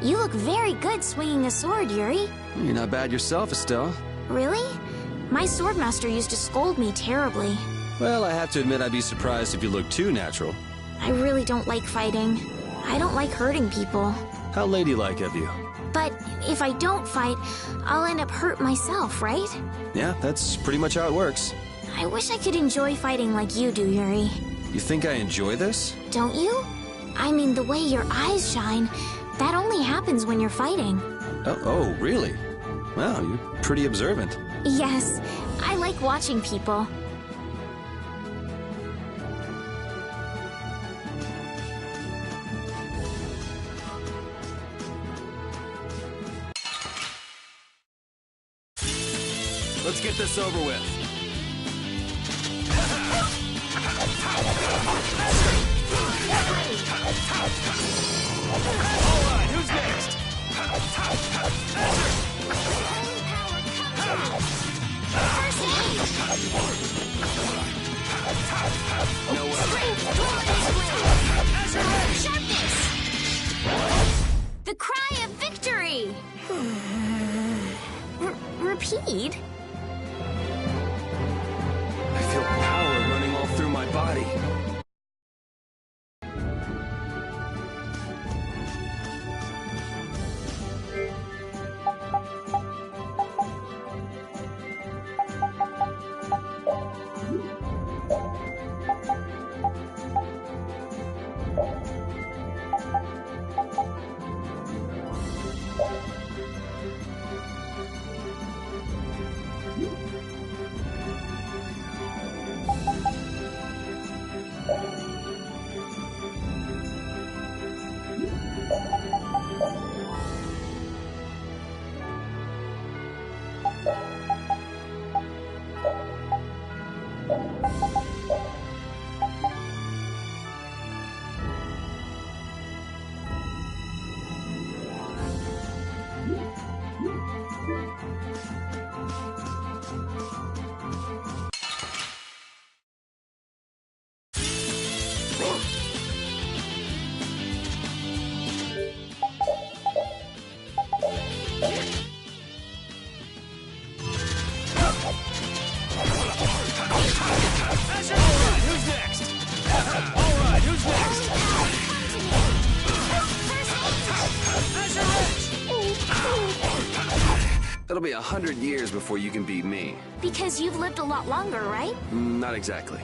You look very good swinging a sword, Yuri. You're not bad yourself, Estelle. Really? My swordmaster used to scold me terribly. Well, I have to admit I'd be surprised if you looked too natural. I really don't like fighting. I don't like hurting people. How ladylike of you. But if I don't fight, I'll end up hurt myself, right? Yeah, that's pretty much how it works. I wish I could enjoy fighting like you do, Yuri. You think I enjoy this? Don't you? I mean, the way your eyes shine, that only happens when you're fighting. Oh, really? Wow, you're pretty observant. Yes, I like watching people. Let's get this over with. All right, who's next? The cry of victory! Repeat? I feel power running all through my body. It'll be 100 years before you can beat me. Because you've lived a lot longer, right? Not exactly.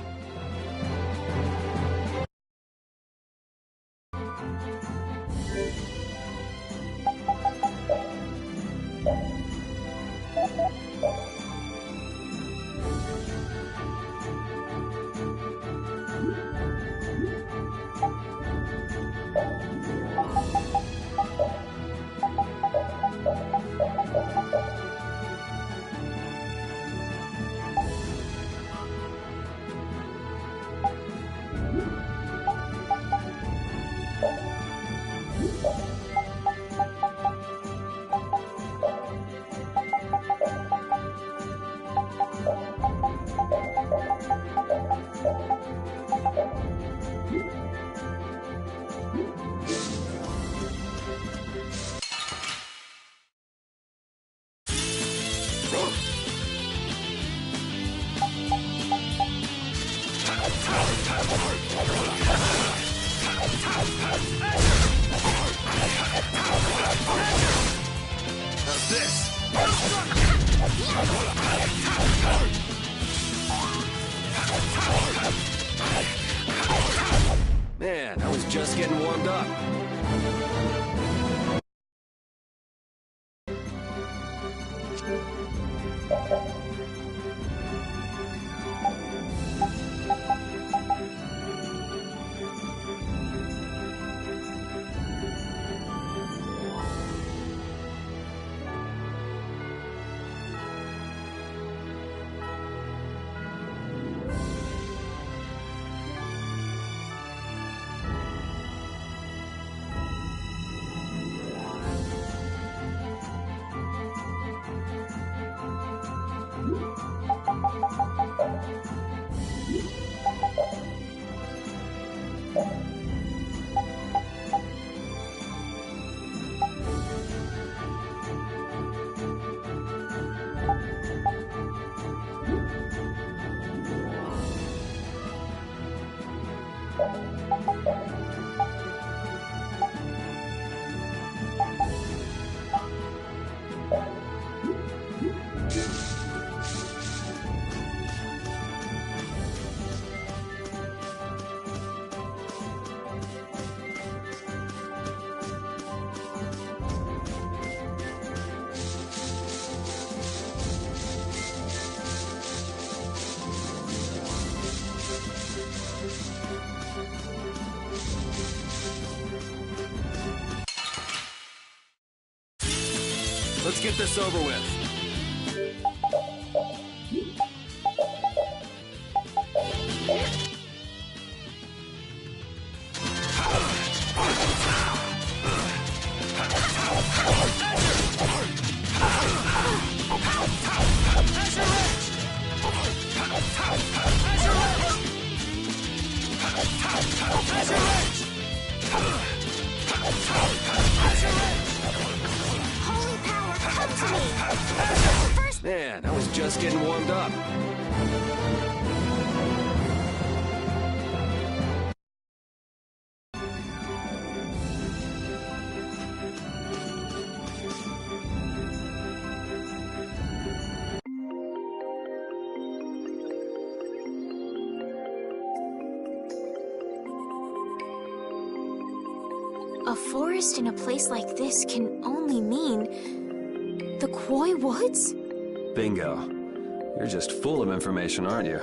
Let's get this over with. Holy power, come to me! First, Man, I was just getting warmed up. a forest in a place like this can only mean the Koi Woods? Bingo. You're just full of information, aren't you?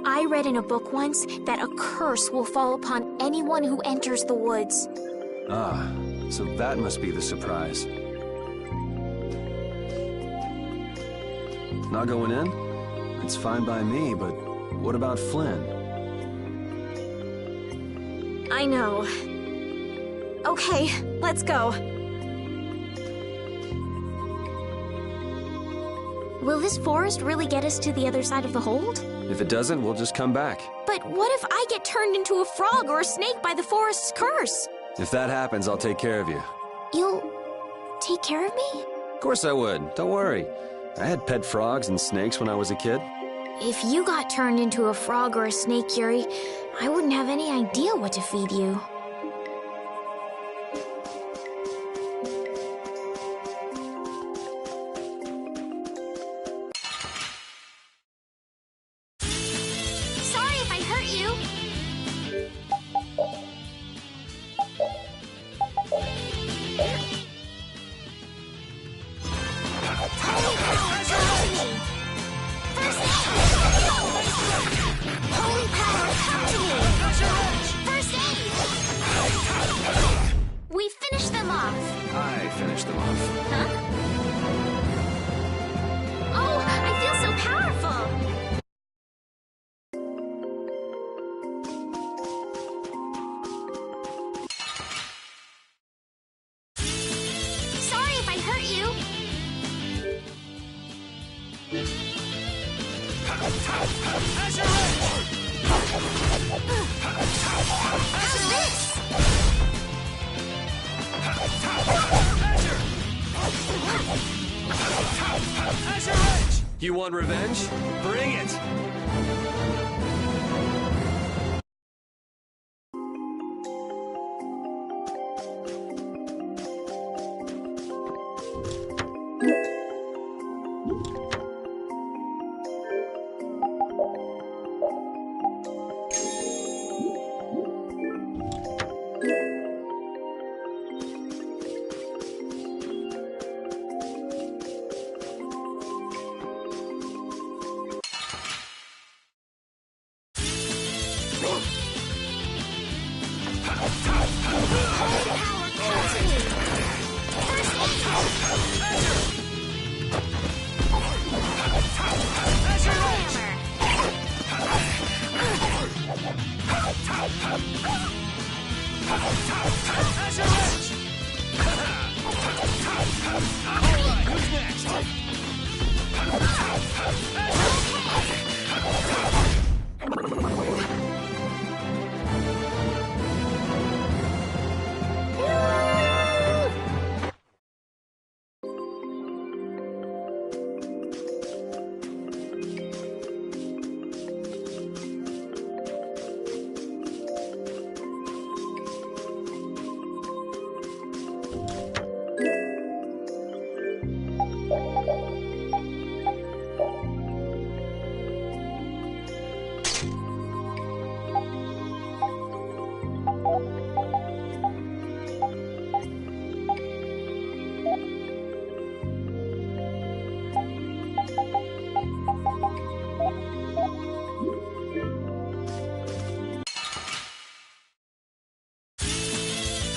I read in a book once that a curse will fall upon anyone who enters the woods. Ah, so that must be the surprise. Not going in? It's fine by me, but what about Flynn? I know. Okay, let's go. Will this forest really get us to the other side of the hold? If it doesn't, we'll just come back. But what if I get turned into a frog or a snake by the forest's curse? If that happens, I'll take care of you. You'll take care of me? Of course I would. Don't worry. I had pet frogs and snakes when I was a kid. If you got turned into a frog or a snake, Yuri, I wouldn't have any idea what to feed you. Sorry if I hurt you. Holy power, come to me! First aid! Holy power, come to me! First aid! We finished them off. I finished them off. Huh? Oh, I feel so powerful! Sorry if I hurt you. How's this? You want revenge? Bring it!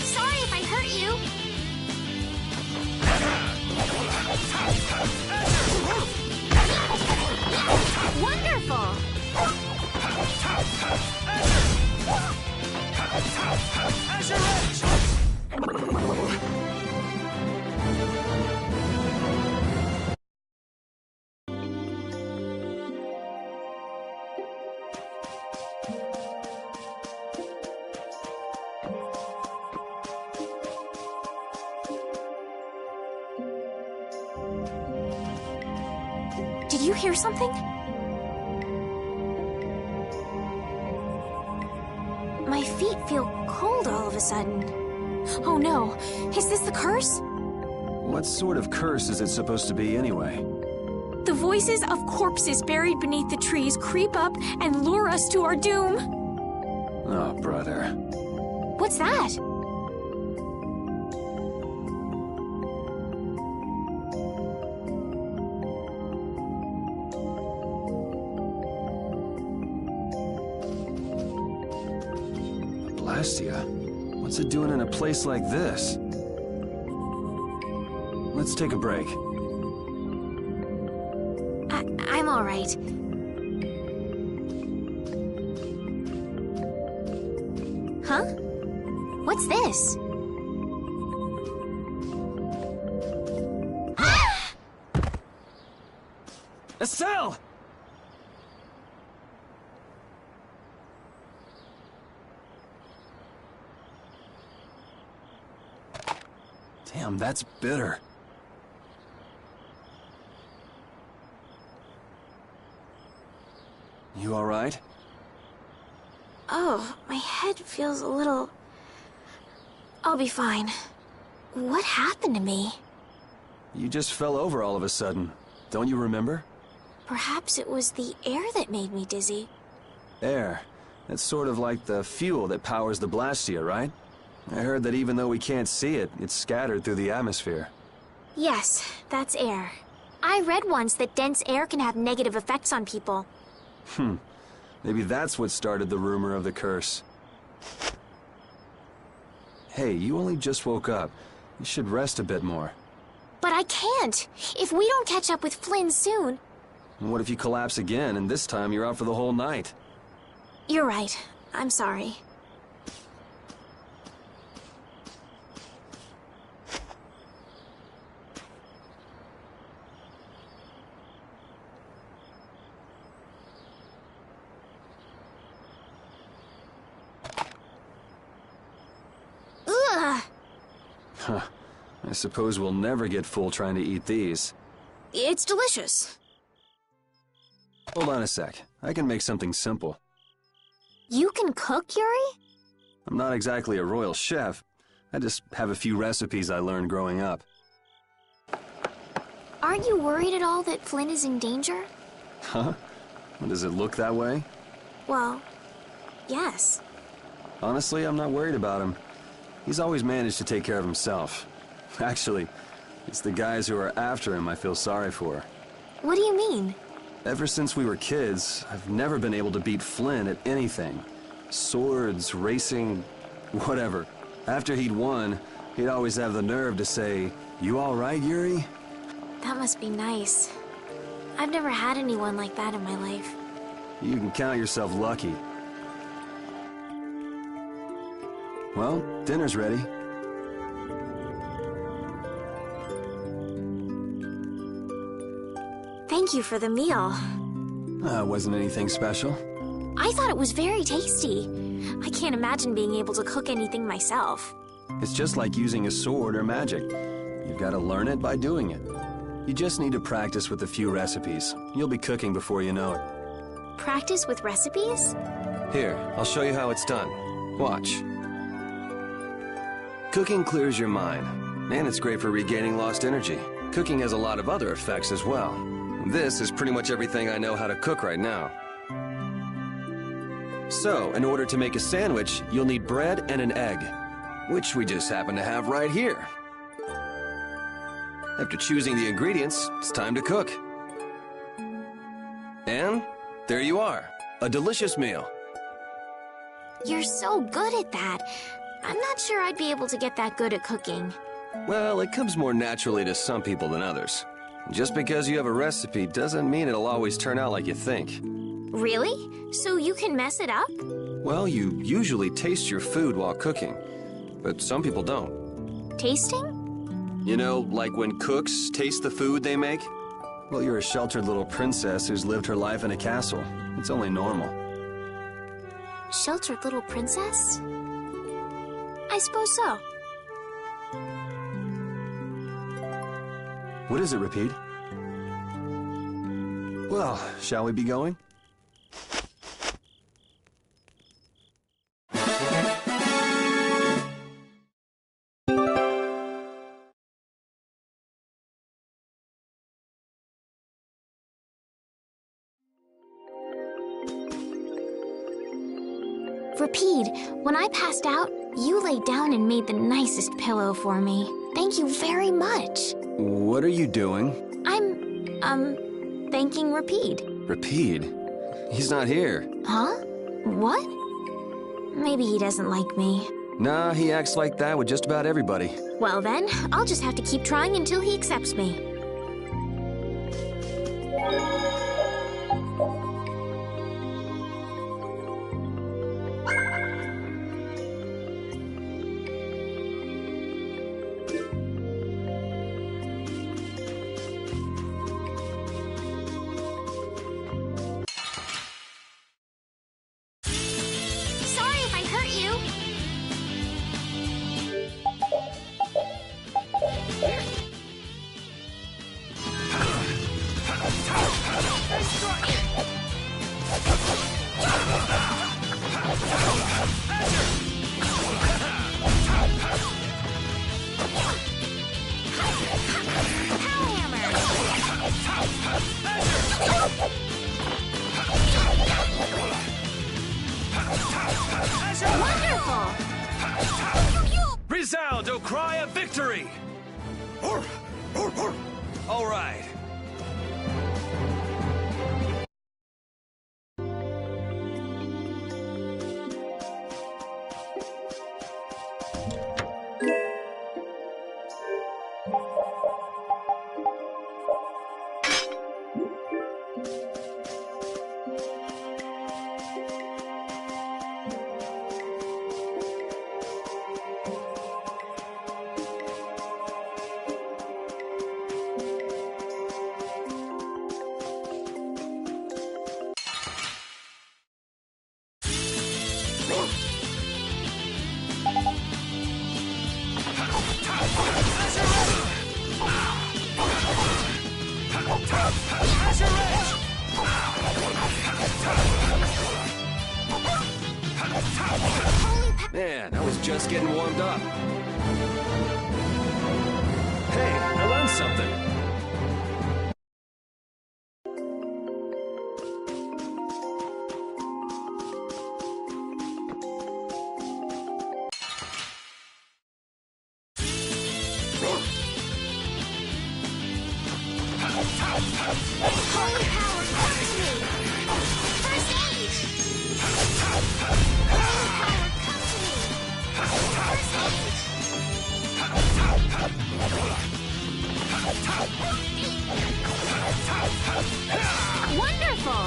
Sorry if I hurt you. Wonderful! Azure Edge! Did you hear something? My feet feel cold all of a sudden. Oh no, is this the curse? What sort of curse is it supposed to be anyway? The voices of corpses buried beneath the trees creep up and lure us to our doom. Oh, brother. What's that? Blastia? What's it doing in a place like this? Let's take a break. I'm all right. Huh? What's this? Estelle! Damn, that's bitter. You all right? Oh, my head feels a little... I'll be fine. What happened to me? You just fell over all of a sudden. Don't you remember? Perhaps it was the air that made me dizzy. Air. That's sort of like the fuel that powers the Blastia, right? I heard that even though we can't see it, it's scattered through the atmosphere. Yes, that's air. I read once that dense air can have negative effects on people. Maybe that's what started the rumor of the curse. Hey, you only just woke up. You should rest a bit more. But I can't! If we don't catch up with Flynn soon... And what if you collapse again, and this time you're out for the whole night? You're right. I'm sorry. Ugh! Huh. I suppose we'll never get full trying to eat these. It's delicious. Hold on a sec. I can make something simple. You can cook, Yuri? I'm not exactly a royal chef. I just have a few recipes I learned growing up. Aren't you worried at all that Flynn is in danger? Huh? Does it look that way? Well, yes. Honestly, I'm not worried about him. He's always managed to take care of himself. Actually, it's the guys who are after him I feel sorry for. What do you mean? Ever since we were kids, I've never been able to beat Flynn at anything. Swords, racing, whatever. After he'd won, he'd always have the nerve to say, "You all right, Yuri?" That must be nice. I've never had anyone like that in my life. You can count yourself lucky. Well, dinner's ready. Thank you for the meal. Wasn't anything special. I thought it was very tasty. I can't imagine being able to cook anything myself. It's just like using a sword or magic. You've got to learn it by doing it. You just need to practice with a few recipes. You'll be cooking before you know it. Practice with recipes? Here, I'll show you how it's done. Watch. Cooking clears your mind, and it's great for regaining lost energy. Cooking has a lot of other effects as well. This is pretty much everything I know how to cook right now. So, in order to make a sandwich, you'll need bread and an egg, which we just happen to have right here. After choosing the ingredients, it's time to cook. And there you are, a delicious meal. You're so good at that. I'm not sure I'd be able to get that good at cooking. Well, it comes more naturally to some people than others. Just because you have a recipe doesn't mean it'll always turn out like you think. Really? So you can mess it up? Well, you usually taste your food while cooking, but some people don't. Tasting? You know, like when cooks taste the food they make? Well, you're a sheltered little princess who's lived her life in a castle. It's only normal. Sheltered little princess? I suppose so. What is it, Repeat? Well, shall we be going? Repeat, when I passed out, you laid down and made the nicest pillow for me. Thank you very much. What are you doing? I'm, thanking Repeat. Repeat? He's not here. Huh? What? Maybe he doesn't like me. Nah, he acts like that with just about everybody. Well then, I'll just have to keep trying until he accepts me. Resound, O cry of victory! All right. Man, I was just getting warmed up. Hey, I learned something. Holy power, come to me! First aid! Wonderful!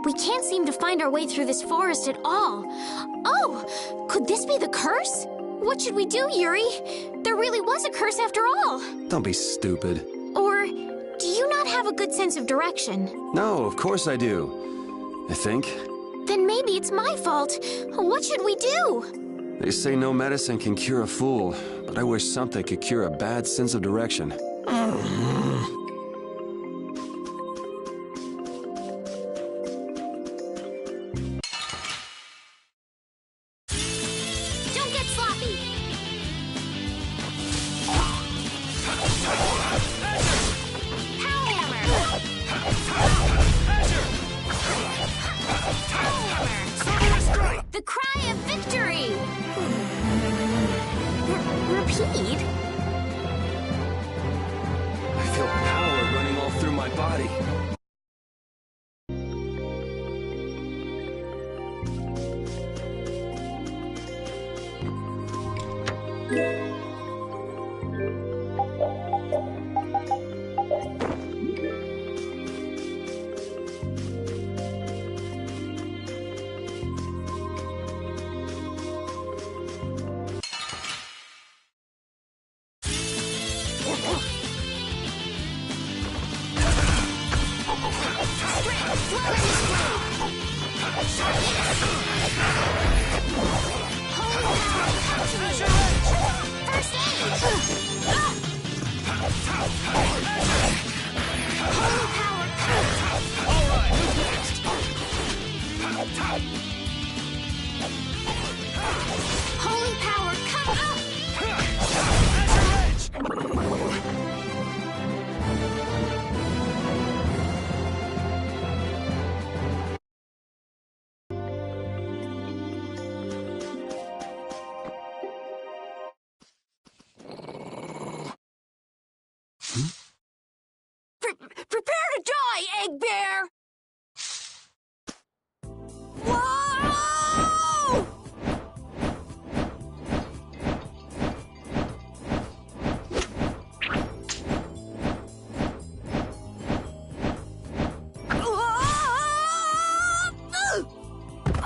We can't seem to find our way through this forest at all. Oh, could this be the curse? What should we do, Yuri? There really was a curse after all. Don't be stupid. Or do you not have a good sense of direction? No, of course I do. I think. Then maybe it's my fault. What should we do? They say no medicine can cure a fool, but I wish something could cure a bad sense of direction. Don't get sloppy. Power hammer. Power hammer. The cry of victory. Repeat? I feel power running all through my body. Holy power, come up! Prepare to die, Egg Bear! Whoa!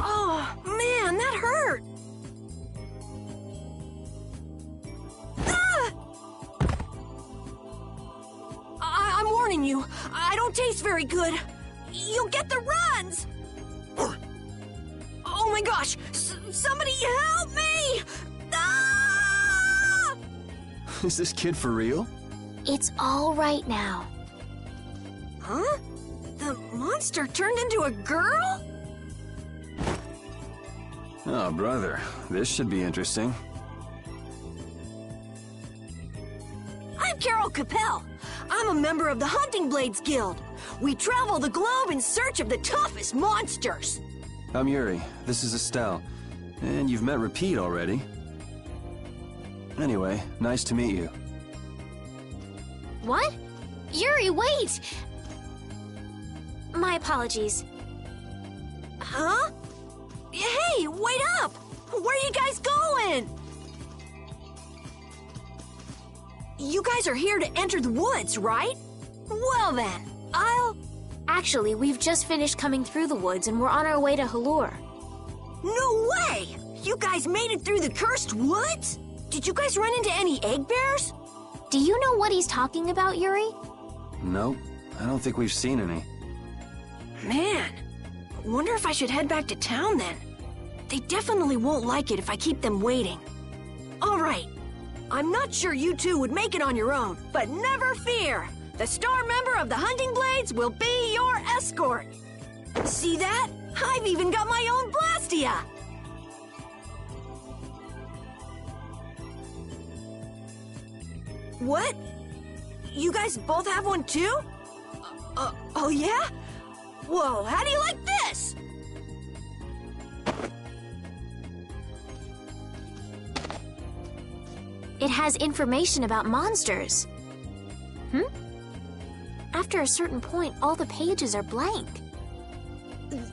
Oh, man, that hurt. I'm warning you, I don't taste very good. You'll get the runs! Oh my gosh! Somebody help me! Ah! Is this kid for real? It's all right now. Huh? The monster turned into a girl? Oh, brother. This should be interesting. I'm Carol Capel. I'm a member of the Hunting Blades Guild. We travel the globe in search of the toughest monsters. I'm Yuri. This is Estelle. And you've met Repeat already. Anyway, nice to meet you. What? Yuri, wait! My apologies. Huh? Hey, wait up! Where are you guys going? You guys are here to enter the woods, right? Well then, Actually, we've just finished coming through the woods and we're on our way to Halure. No way! You guys made it through the cursed woods? Did you guys run into any egg bears? Do you know what he's talking about, Yuri? Nope. I don't think we've seen any. Man, wonder if I should head back to town then. They definitely won't like it if I keep them waiting. All right, I'm not sure you two would make it on your own, but never fear. The star member of the Hunting Blades will be your escort. See that? I've even got my own Blastia. What? You guys both have one too? Oh yeah? Whoa, how do you like this? It has information about monsters. After a certain point, all the pages are blank.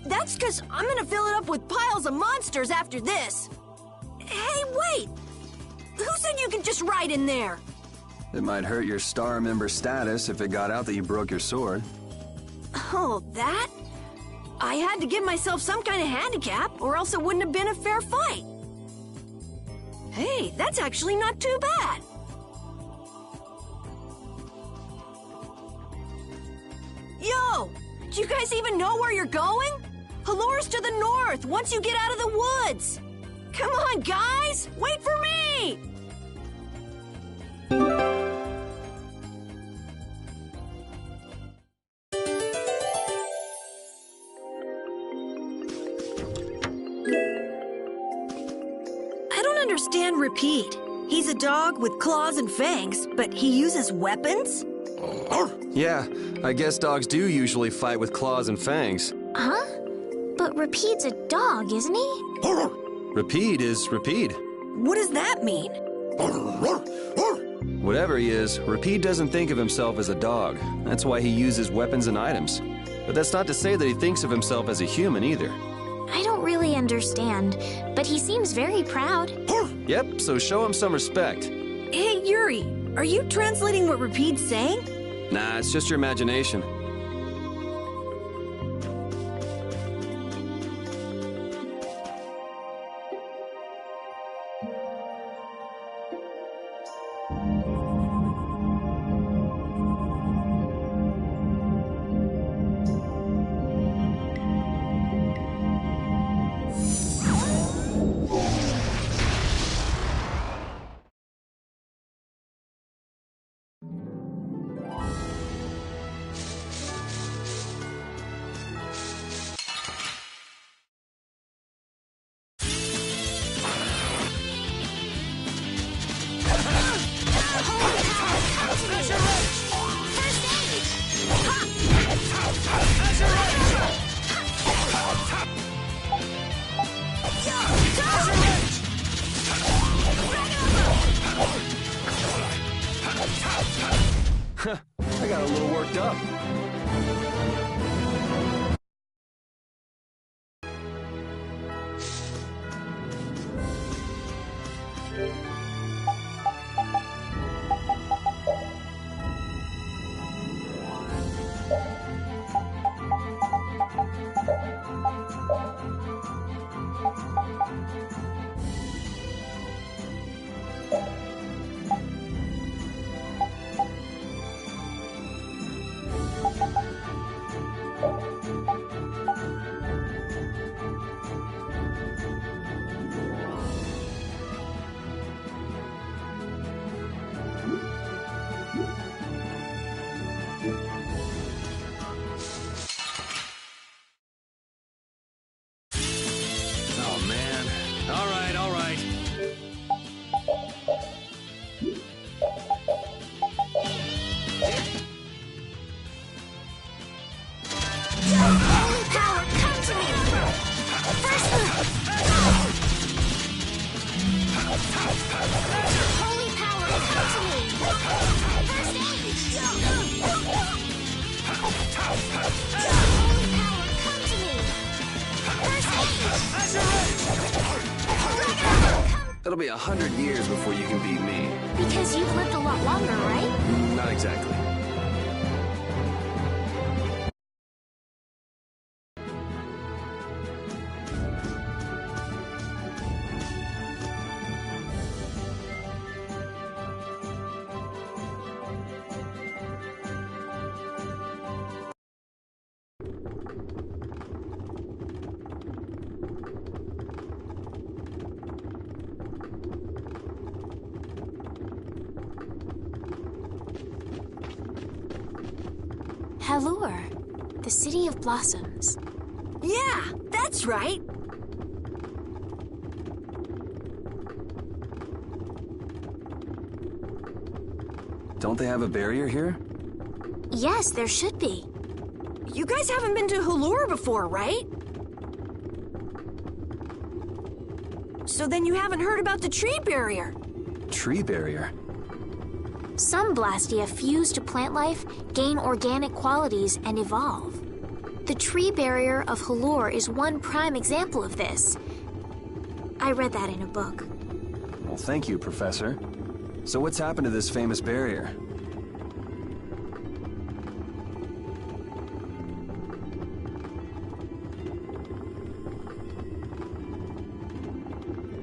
That's because I'm gonna fill it up with piles of monsters after this. Hey, wait! Who said you could just write in there? It might hurt your star member status if it got out that you broke your sword. Oh, that? I had to give myself some kind of handicap, or else it wouldn't have been a fair fight. Hey, that's actually not too bad. Yo! Do you guys even know where you're going? Halure's to the north, once you get out of the woods. Come on, guys! Wait for me! I don't understand Repeat. He's a dog with claws and fangs, but he uses weapons? Yeah, I guess dogs do usually fight with claws and fangs. Huh? But Repeat's a dog, isn't he? Repeat is Repeat. What does that mean? Whatever he is, Rapide doesn't think of himself as a dog. That's why he uses weapons and items. But that's not to say that he thinks of himself as a human either. I don't really understand, but he seems very proud. Yep, so show him some respect. Hey, Yuri, are you translating what Rapide's saying? Nah, it's just your imagination. I got a little worked up. Oh, man. All right, all right. Holy power, come to me! First Holy power, come to me! First aid! Holy power, come to me! First aid! It'll be 100 years before you can beat me. Because you've lived a lot longer, right? Not exactly. Halure, the city of blossoms. Yeah, that's right. Don't they have a barrier here? Yes, there should be. You guys haven't been to Halure before, right? So then you haven't heard about the tree barrier. Tree barrier? Some Blastia fuse to plant life, gain organic qualities, and evolve. The tree barrier of Halure is one prime example of this. I read that in a book. Well, thank you, Professor. So what's happened to this famous barrier?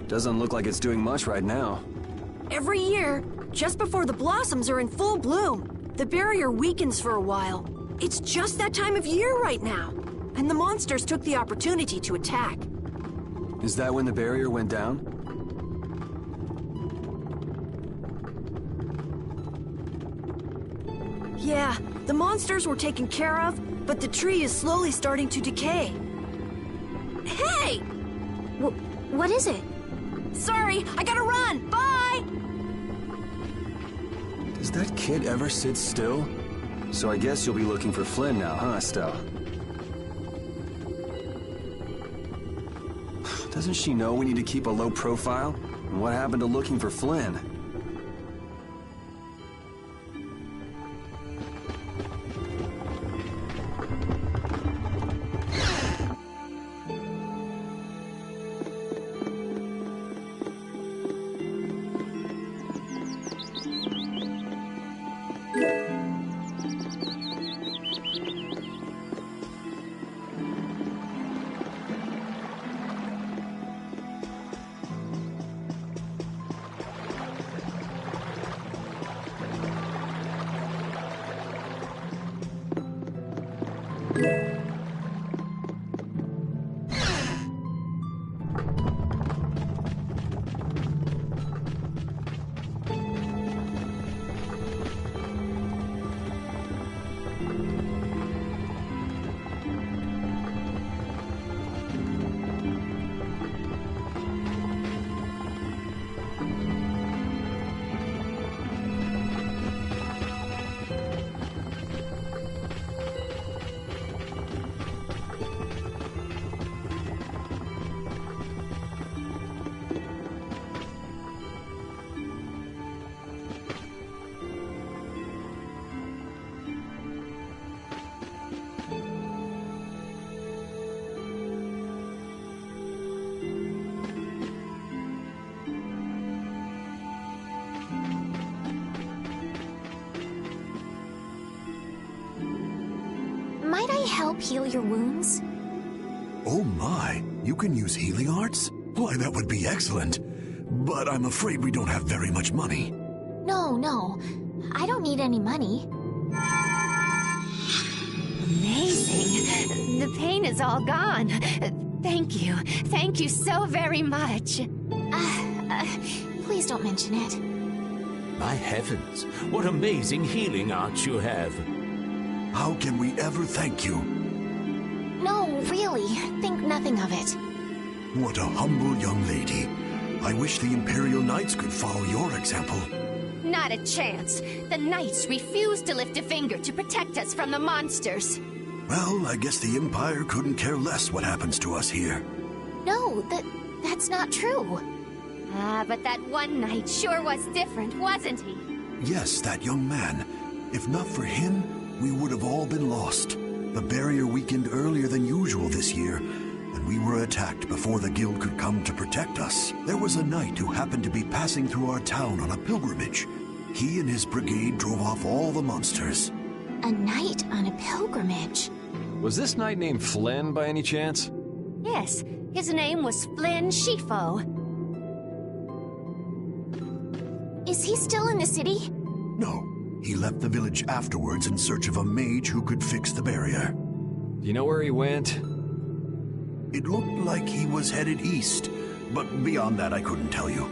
Doesn't look like it's doing much right now. Every year, just before the blossoms are in full bloom, the barrier weakens for a while. It's just that time of year right now, and the monsters took the opportunity to attack. Is that when the barrier went down? Yeah, the monsters were taken care of, but the tree is slowly starting to decay. Hey! What is it? Sorry, I gotta run! Bye! Does that kid ever sit still? So I guess you'll be looking for Flynn now, huh, Estelle? Doesn't she know we need to keep a low profile? And what happened to looking for Flynn? help heal your wounds? Oh my, you can use healing arts? Why, that would be excellent. But I'm afraid we don't have very much money. No. I don't need any money. Amazing. The pain is all gone. Thank you. Thank you so very much. Please don't mention it. My heavens, what amazing healing arts you have. How can we ever thank you? No, really. Think nothing of it. What a humble young lady. I wish the Imperial Knights could follow your example. Not a chance. The Knights refuse to lift a finger to protect us from the monsters. Well, I guess the Empire couldn't care less what happens to us here. No, that's not true. But that one Knight sure was different, wasn't he? Yes, that young man. If not for him, we would have all been lost. The barrier weakened earlier than usual this year, and we were attacked before the guild could come to protect us. There was a knight who happened to be passing through our town on a pilgrimage. He and his brigade drove off all the monsters. A knight on a pilgrimage. Was this knight named Flynn by any chance? Yes, his name was Flynn Shifo. Is he still in the city? No, he left the village afterwards in search of a mage who could fix the barrier. Do you know where he went? It looked like he was headed east, but beyond that I couldn't tell you.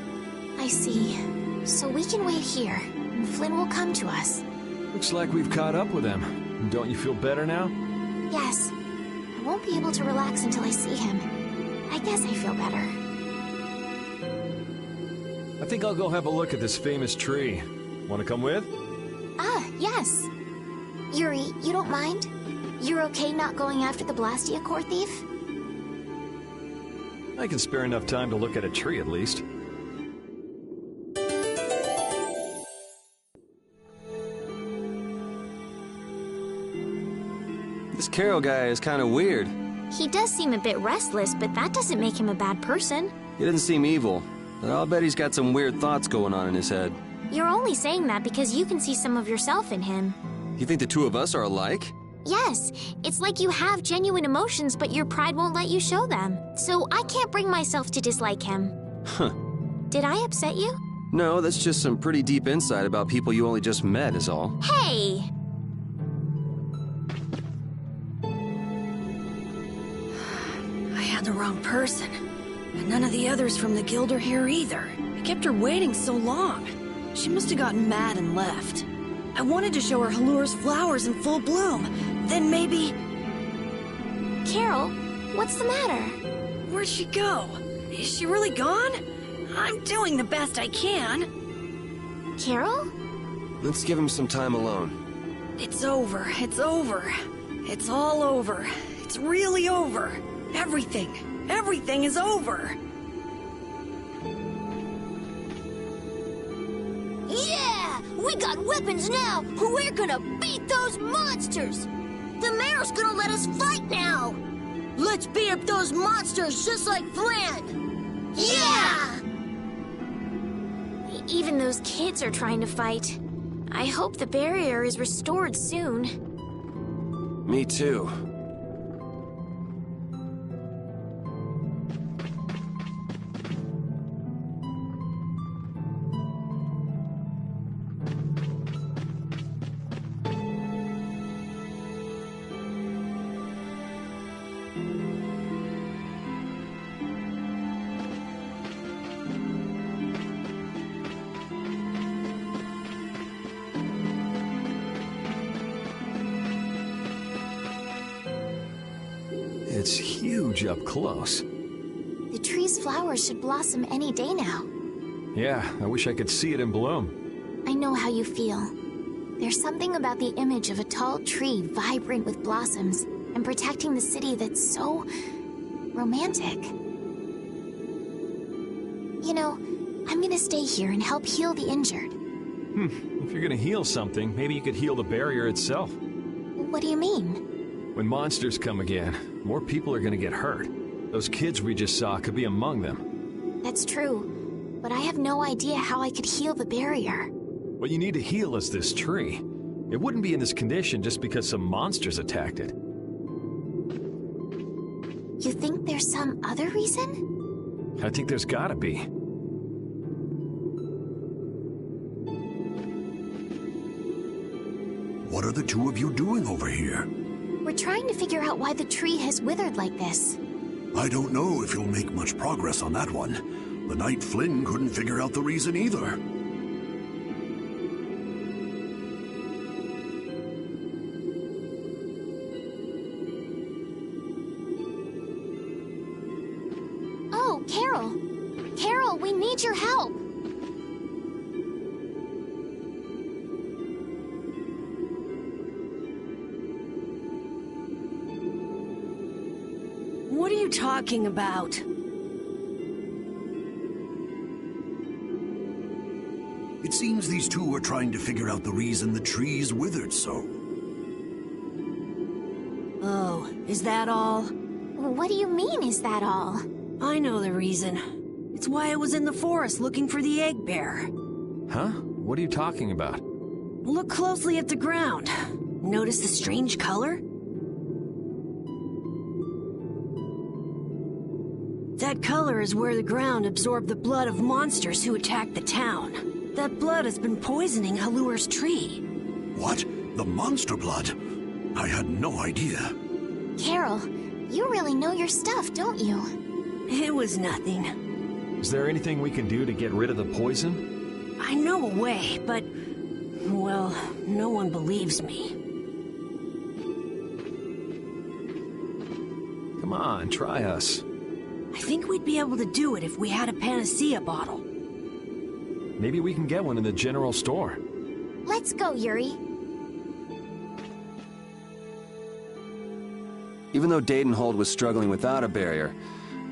I see. So we can wait here, and Flynn will come to us. Looks like we've caught up with him. Don't you feel better now? Yes. I won't be able to relax until I see him. I guess I feel better. I think I'll go have a look at this famous tree. Want to come with? Yes. Yuri, you don't mind? You're okay not going after the Blastia core thief? I can spare enough time to look at a tree at least. This Carol guy is kind of weird. He does seem a bit restless, but that doesn't make him a bad person. He doesn't seem evil, but I'll bet he's got some weird thoughts going on in his head. You're only saying that because you can see some of yourself in him. You think the two of us are alike? Yes, it's like you have genuine emotions, but your pride won't let you show them. So I can't bring myself to dislike him. Huh. Did I upset you? No, that's just some pretty deep insight about people you only just met is all. Hey! I had the wrong person. And none of the others from the guild are here either. I kept her waiting so long. She must have gotten mad and left. I wanted to show her Halur's flowers in full bloom. Then maybe... Carol, what's the matter? Where'd she go? Is she really gone? I'm doing the best I can. Carol? Let's give him some time alone. It's over. It's over. It's all over. It's really over. Everything is over. Yeah! We got weapons now! We're gonna beat those monsters! The mayor's gonna let us fight now! Let's beat up those monsters just like Flynn! Yeah! Even those kids are trying to fight. I hope the barrier is restored soon. Me too. It's huge up close. The tree's flowers should blossom any day now. Yeah, I wish I could see it in bloom. I know how you feel. There's something about the image of a tall tree vibrant with blossoms and protecting the city that's so romantic. You know, I'm gonna stay here and help heal the injured. If you're gonna heal something, maybe you could heal the barrier itself. What do you mean? When monsters come again, more people are gonna get hurt. Those kids we just saw could be among them. That's true, but I have no idea how I could heal the barrier. What you need to heal is this tree. It wouldn't be in this condition just because some monsters attacked it. some other reason? I think there's gotta be. What are the two of you doing over here? We're trying to figure out why the tree has withered like this. I don't know if you'll make much progress on that one. The Knight Flynn couldn't figure out the reason either. Oh, Carol! Carol, we need your help! What are you talking about? It seems these two are trying to figure out the reason the trees withered so. Oh, is that all? What do you mean, is that all? I know the reason. It's why I was in the forest looking for the egg bear. Huh? What are you talking about? Look closely at the ground. Notice the strange color? That color is where the ground absorbed the blood of monsters who attacked the town. That blood has been poisoning Halur's tree. What? The monster blood? I had no idea. Carol, you really know your stuff, don't you? It was nothing. Is there anything we can do to get rid of the poison? I know a way, but... well, no one believes me. Come on, try us. I think we'd be able to do it if we had a panacea bottle. Maybe we can get one in the general store. Let's go, Yuri. Even though Dadenhold was struggling without a barrier,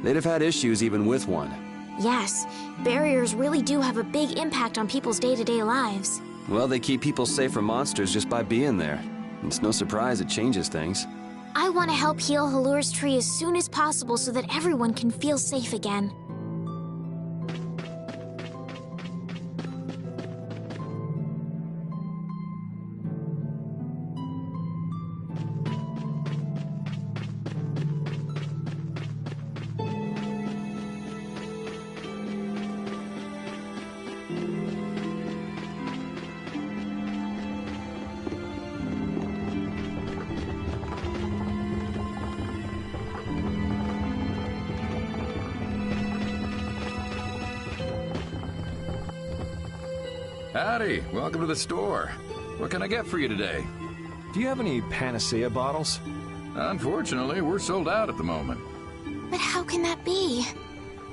they'd have had issues even with one. Yes, barriers really do have a big impact on people's day-to-day lives. Well, they keep people safe from monsters just by being there. It's no surprise it changes things. I want to help heal Halur's tree as soon as possible so that everyone can feel safe again. Howdy, welcome to the store. What can I get for you today? Do you have any panacea bottles? Unfortunately, we're sold out at the moment. But how can that be?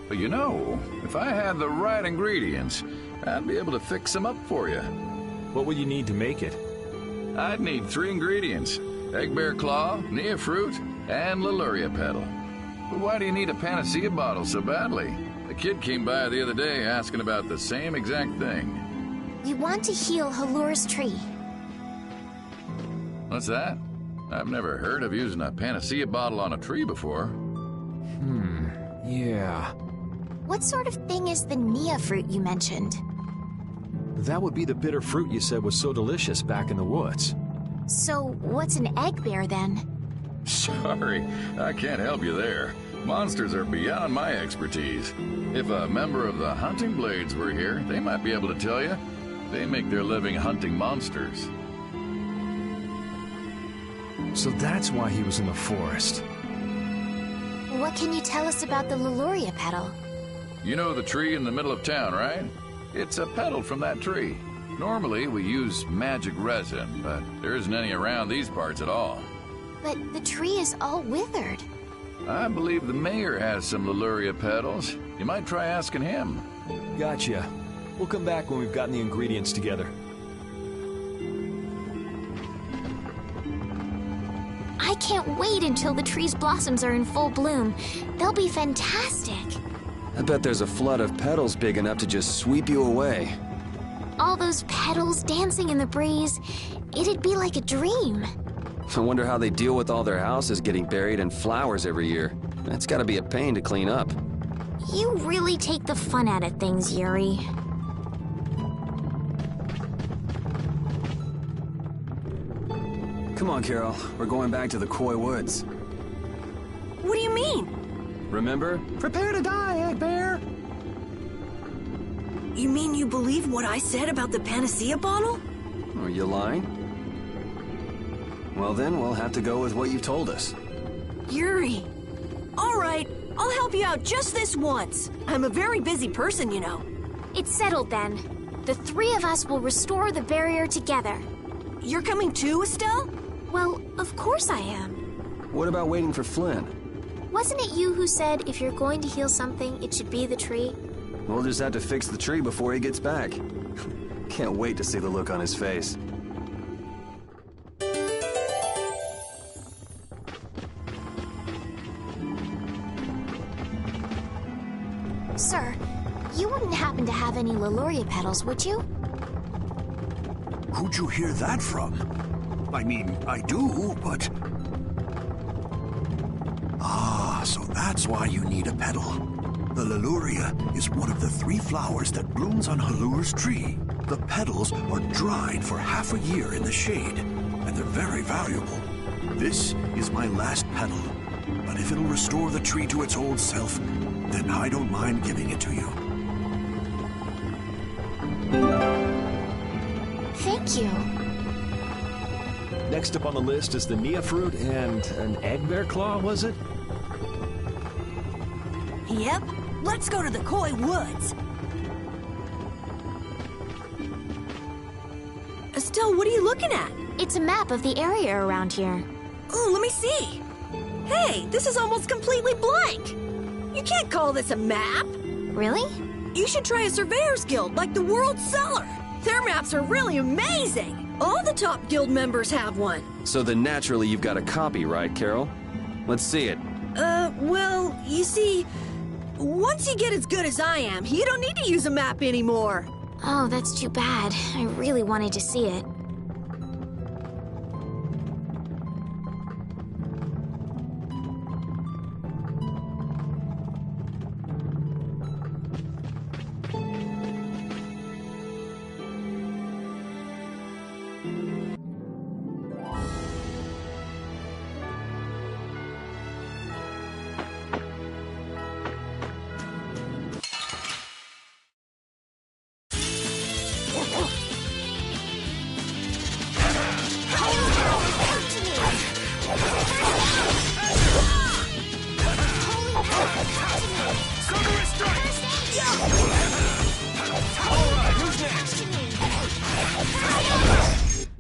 But you know, if I had the right ingredients, I'd be able to fix them up for you. What will you need to make it? I'd need 3 ingredients: egg bear claw, nia fruit, and Leluria petal. But why do you need a panacea bottle so badly? A kid came by the other day asking about the same exact thing. We want to heal Halur's tree. What's that? I've never heard of using a panacea bottle on a tree before. Yeah. What sort of thing is the nia fruit you mentioned? That would be the bitter fruit you said was so delicious back in the woods. So, what's an egg bear then? Sorry, I can't help you there. Monsters are beyond my expertise. If a member of the Hunting Blades were here, they might be able to tell you. They make their living hunting monsters. So that's why he was in the forest. What can you tell us about the Leluria petal? You know the tree in the middle of town, right? It's a petal from that tree. Normally, we use magic resin, but there isn't any around these parts at all. But the tree is all withered. I believe the mayor has some Leluria petals. You might try asking him. Gotcha. We'll come back when we've gotten the ingredients together. I can't wait until the tree's blossoms are in full bloom. They'll be fantastic. I bet there's a flood of petals big enough to just sweep you away. All those petals dancing in the breeze. It'd be like a dream. I wonder how they deal with all their houses getting buried in flowers every year. That's gotta be a pain to clean up. You really take the fun out of things, Yuri. Come on, Carol. We're going back to the Koi Woods. What do you mean? Remember? Prepare to die, Egg Bear! You mean you believe what I said about the panacea bottle? Are you lying? Well then, we'll have to go with what you told us. Yuri. All right, I'll help you out just this once. I'm a very busy person, you know. It's settled then. The three of us will restore the barrier together. You're coming too, Estelle? Well, of course I am. What about waiting for Flynn? Wasn't it you who said if you're going to heal something, it should be the tree? We'll just have to fix the tree before he gets back. Can't wait to see the look on his face. Sir, you wouldn't happen to have any Leluria petals, would you? Who'd you hear that from? I mean, I do, but... Ah, so that's why you need a petal. The Leluria is one of the 3 flowers that blooms on Halur's tree. The petals are dried for half a year in the shade, and they're very valuable. This is my last petal, but if it'll restore the tree to its old self, then I don't mind giving it to you. Thank you. Next up on the list is the Nia fruit and an egg bear claw, was it? Yep. Let's go to the Koi Woods. Estelle, what are you looking at? It's a map of the area around here. Oh, let me see. Hey, this is almost completely blank. You can't call this a map. Really? You should try a surveyor's guild like the World Cellar. Their maps are really amazing. All the top guild members have one. So then naturally you've got a copy, right, Carol? Let's see it. Well, you see, once you get as good as I am, you don't need to use a map anymore. Oh, that's too bad. I really wanted to see it.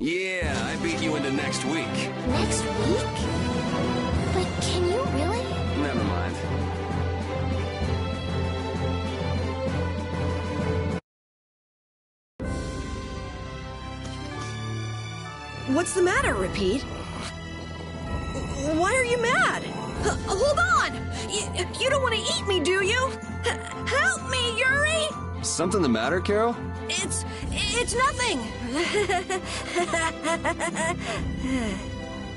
Yeah, I beat you into next week. Next week? But can you really? Never mind. What's the matter, Repeat? Why are you mad? Hold on! You don't want to eat me, do you? Help me, Yuri! Something the matter, Carol? It's nothing.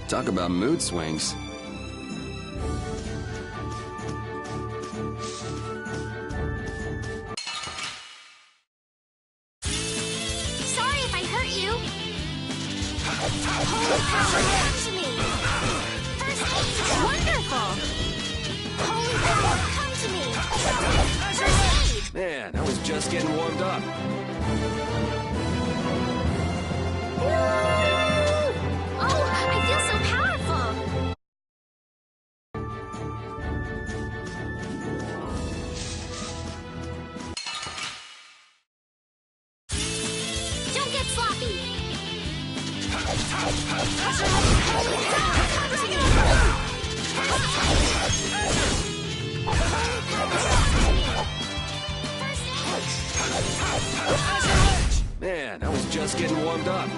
Talk about mood swings. Sorry if I hurt you. Holy power, come to me. First aid. Wonderful. Holy power, come to me. First aid. Man, I was just getting warmed up. Oh, I feel so powerful. Don't get sloppy. Man, I was just getting warmed up.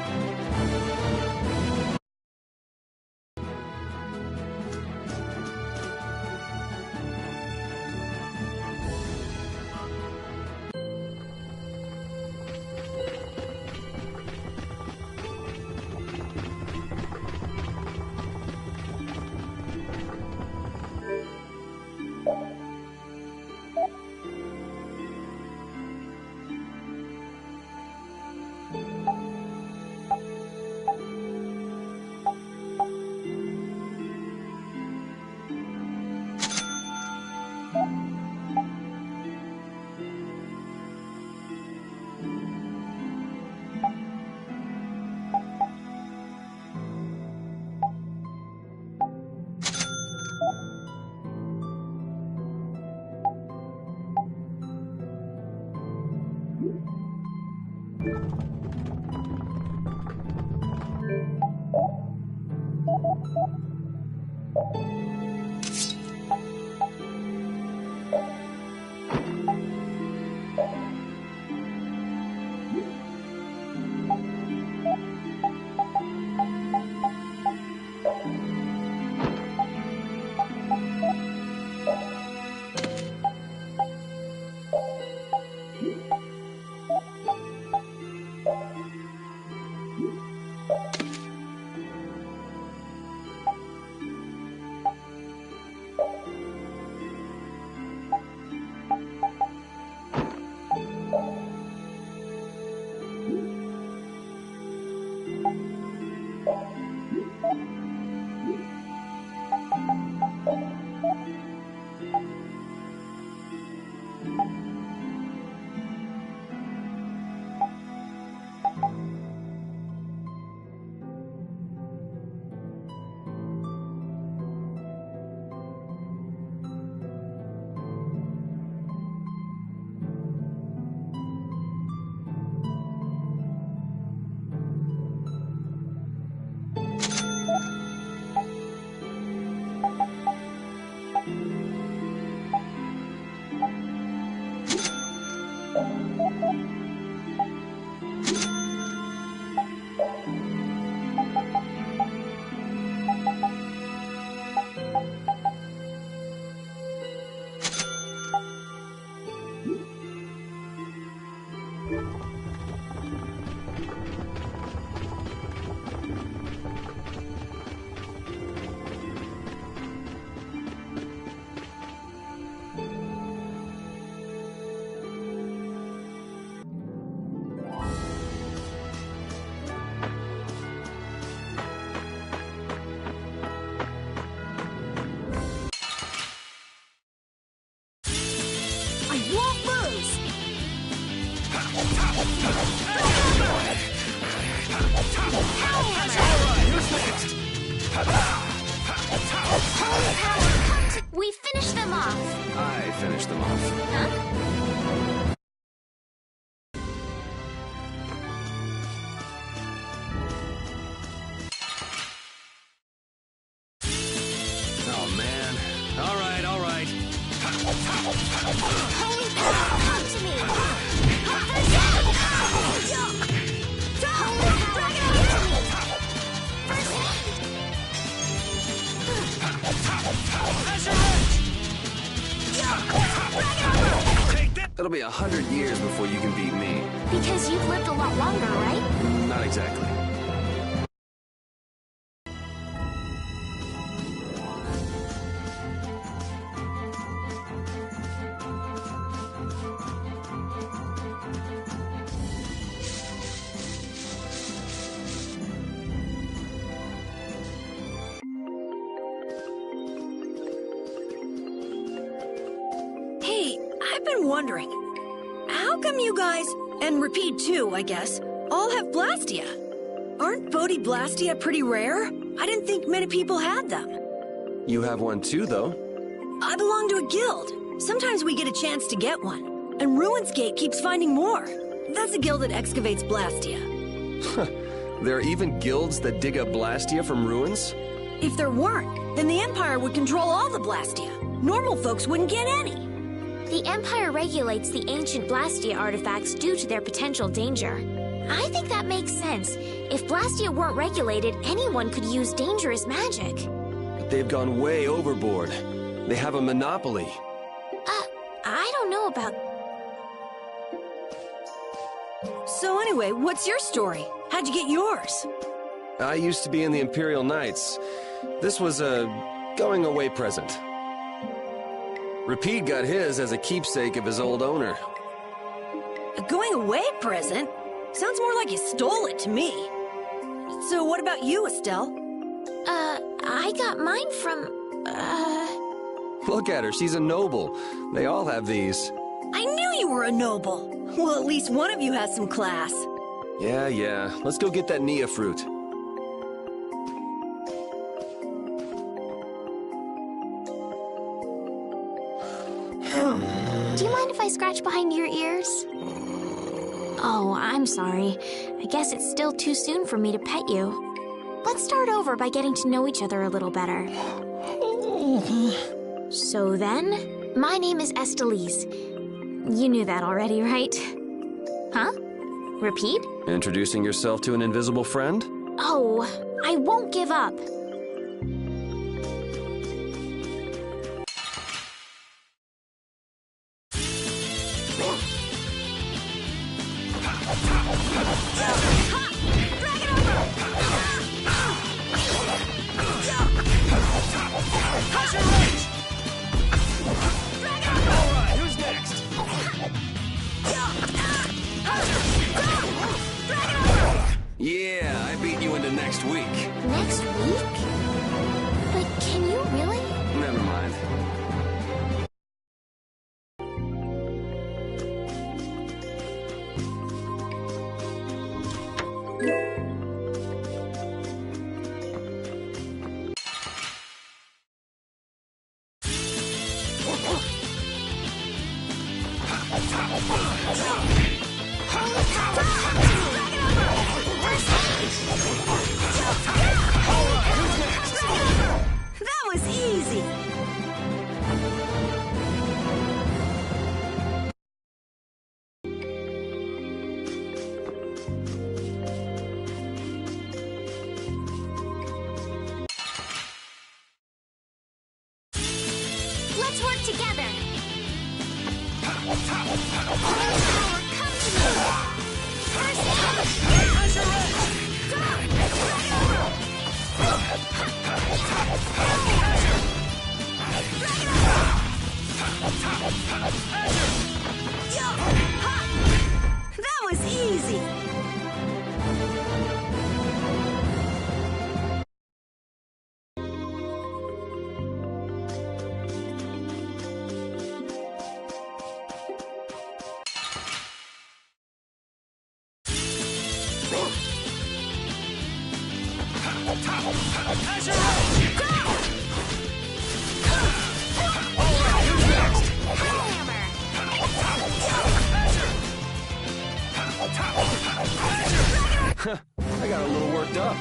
We finished them off. I finished them off. Huh? Oh, man. All right, all right. Holy power, come to me! Holy power, come to me! First It'll be 100 years before you can beat me. Because you've lived a lot longer, right? Not exactly. Hey, I've been wondering, how come you guys, and pt.2, I guess, all have Blastia? Aren't Bodhi Blastia pretty rare? I didn't think many people had them. You have one too, though. I belong to a guild. Sometimes we get a chance to get one, and Ruinsgate keeps finding more. That's a guild that excavates Blastia. There are even guilds that dig up Blastia from ruins? If there weren't, then the Empire would control all the Blastia. Normal folks wouldn't get any. The Empire regulates the ancient Blastia artifacts due to their potential danger. I think that makes sense. If Blastia weren't regulated, anyone could use dangerous magic. But they've gone way overboard. They have a monopoly. I don't know about... So anyway, what's your story? How'd you get yours? I used to be in the Imperial Knights. This was a going-away present. Rapide got his as a keepsake of his old owner. A going-away present? Sounds more like you stole it to me. So what about you, Estelle? I got mine from, Look at her, she's a noble. They all have these. I knew you were a noble. Well, at least one of you has some class. Yeah. Let's go get that Nia fruit. Do you mind if I scratch behind your ears? Oh, I'm sorry. I guess it's still too soon for me to pet you. Let's start over by getting to know each other a little better. So then, my name is Estelise. You knew that already, right? Huh? Repeat? Introducing yourself to an invisible friend? Oh, I won't give up. Yeah, I beat you into next week. Next week? But can you really? Never mind. That was easy! Let's work together. Holy power, come to me. First That was easy! I got a little worked up.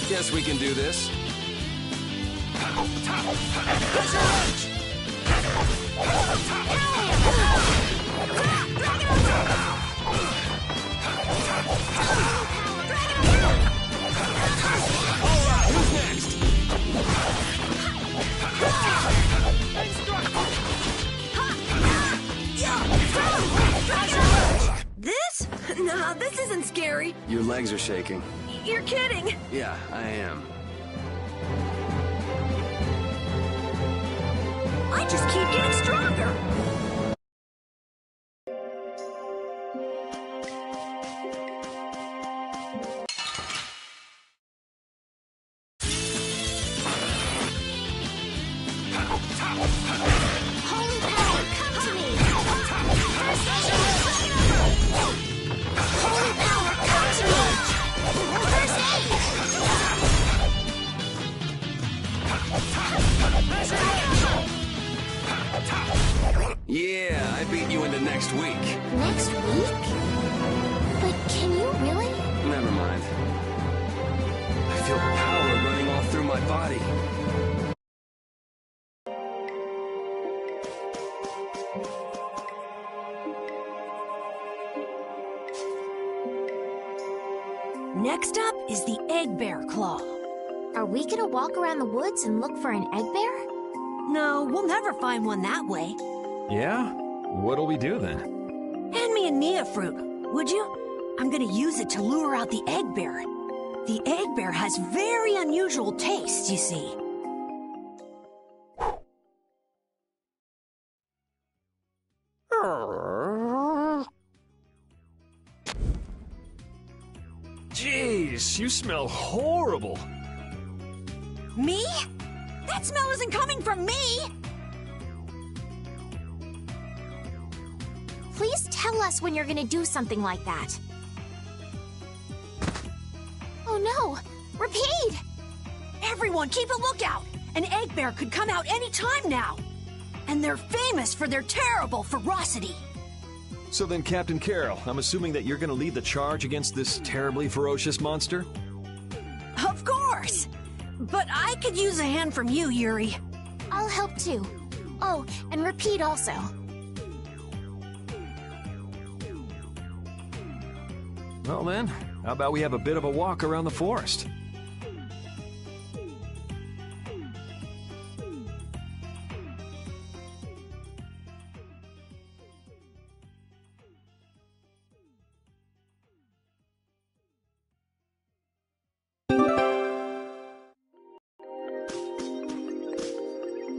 Guess we can do this. This? Nah, this isn't scary. Your legs are shaking. You're kidding. Yeah, I am. I just keep getting stronger. holy power, come to me. First holy power, come to me. First Yeah, I beat you into next week. Next week? But can you really? Never mind. I feel power running all through my body. Next up is the egg bear claw. Are we gonna walk around the woods and look for an egg bear? No, we'll never find one that way. Yeah? What'll we do then? Hand me a Nia fruit, would you? I'm gonna use it to lure out the egg bear. The egg bear has very unusual tastes, you see. Jeez, you smell horrible. Me? That smell isn't coming from me! Please tell us when you're gonna do something like that. Oh no! Repeat! Everyone, keep a lookout! An egg bear could come out any time now! And they're famous for their terrible ferocity! So then, Captain Carroll, I'm assuming that you're gonna lead the charge against this terribly ferocious monster? Of course! But I could use a hand from you, Yuri. I'll help too. Oh, and Repeat also. Well then, how about we have a bit of a walk around the forest?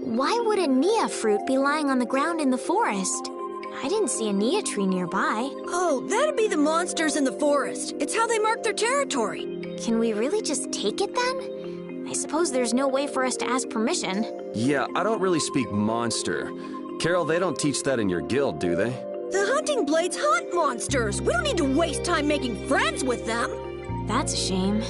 Why would a Nia fruit be lying on the ground in the forest? I didn't see a Nia tree nearby. Oh, that'd be the monsters in the forest. It's how they mark their territory. Can we really just take it then? I suppose there's no way for us to ask permission. Yeah, I don't really speak monster. Carol, they don't teach that in your guild, do they? The hunting blades hunt monsters. We don't need to waste time making friends with them. That's a shame.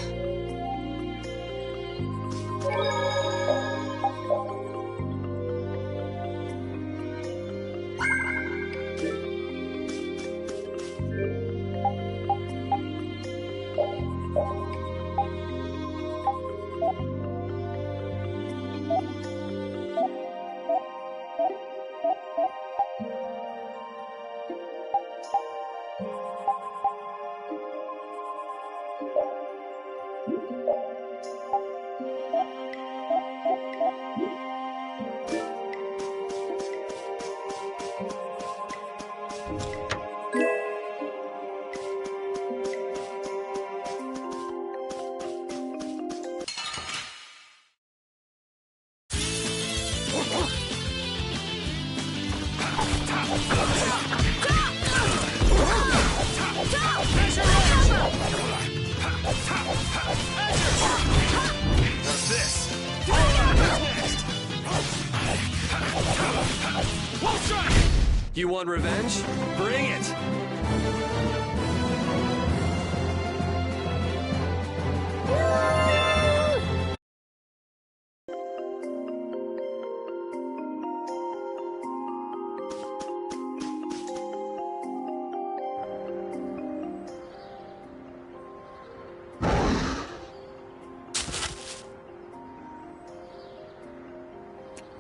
You want revenge? Bring it!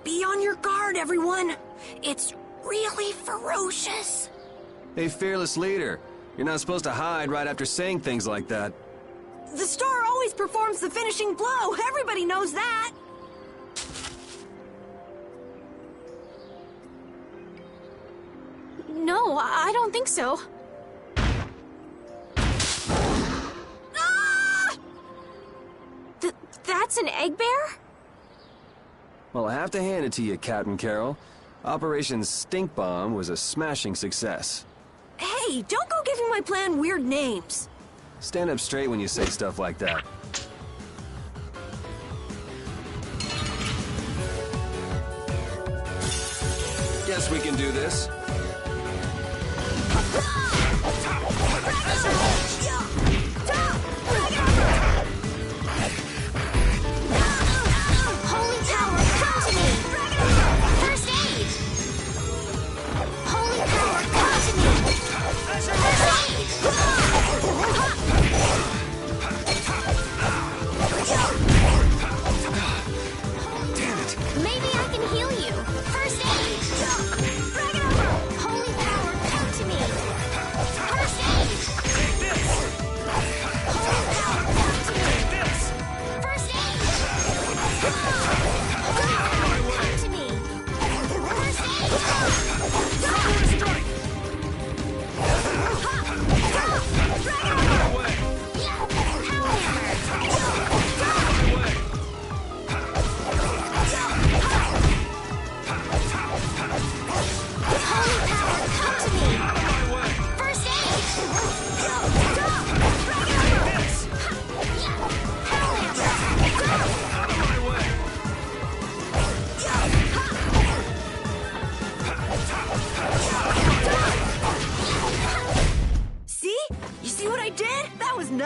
Be on your guard, everyone. It's really ferocious. Hey, fearless leader. You're not supposed to hide right after saying things like that. The star always performs the finishing blow. Everybody knows that. No, I don't think so. Ah! That's an egg bear? Well, I have to hand it to you, Captain Carroll. Operation Stink Bomb was a smashing success. Hey, don't go giving my plan weird names. Stand up straight when you say stuff like that. Guess we can do this. Holy power, come to me! First aid! Holy power, come to me! First aid! Damn it! Maybe I can heal you. First aid!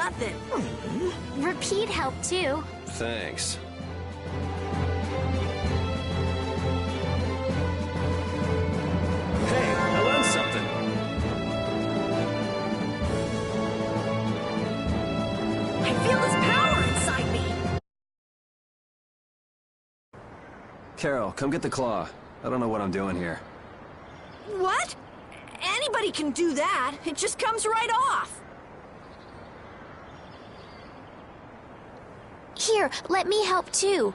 nothing. Repeat helped too. Thanks. Hey, I learned something. I feel his power inside me. Carol, come get the claw. I don't know what I'm doing here. What? Anybody can do that. It just comes right off. Here, let me help too.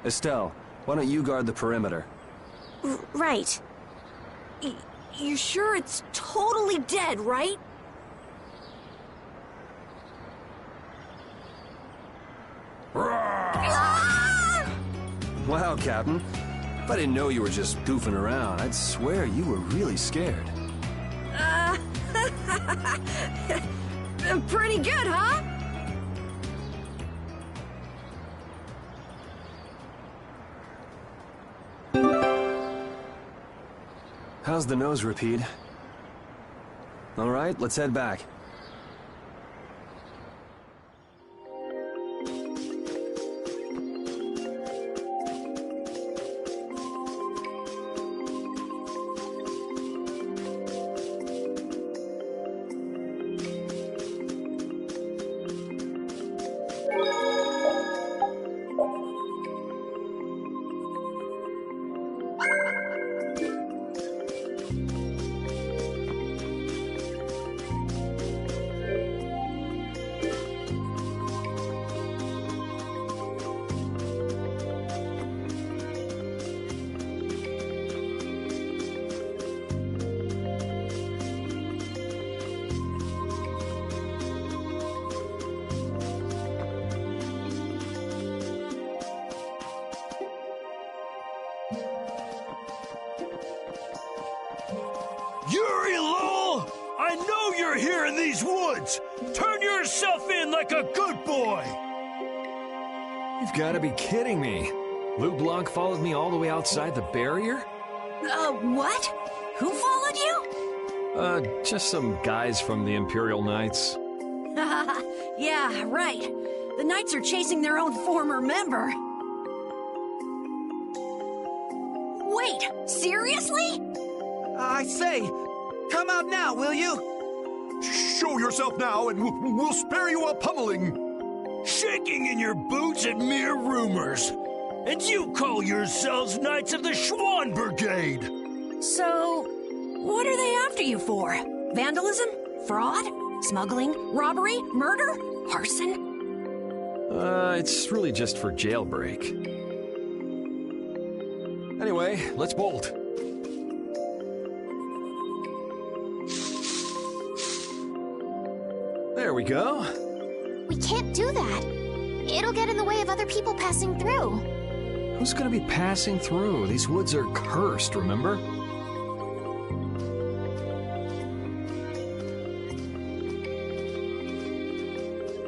Estelle, why don't you guard the perimeter? Right. You sure it's totally dead, right? Wow, Captain. If I didn't know you were just goofing around, I'd swear you were really scared. Pretty good, huh? How's the nose, Repeat? All right, let's head back. Yuri Lowell! I know you're here in these woods! Turn yourself in like a good boy! You've got to be kidding me. Lou Blanc followed me all the way outside the barrier? What? Who followed you? Just some guys from the Imperial Knights. Yeah, right. The Knights are chasing their own former member. Wait, seriously? I say, come out now, will you? Show yourself now and we'll spare you a pummeling. Shaking in your boots at mere rumors. And you call yourselves Knights of the Schwann Brigade. So, what are they after you for? Vandalism? Fraud? Smuggling? Robbery? Murder? Arson? It's really just for jailbreak. Anyway, let's bolt. There we go. We can't do that. It'll get in the way of other people passing through. Who's gonna be passing through? These woods are cursed, remember?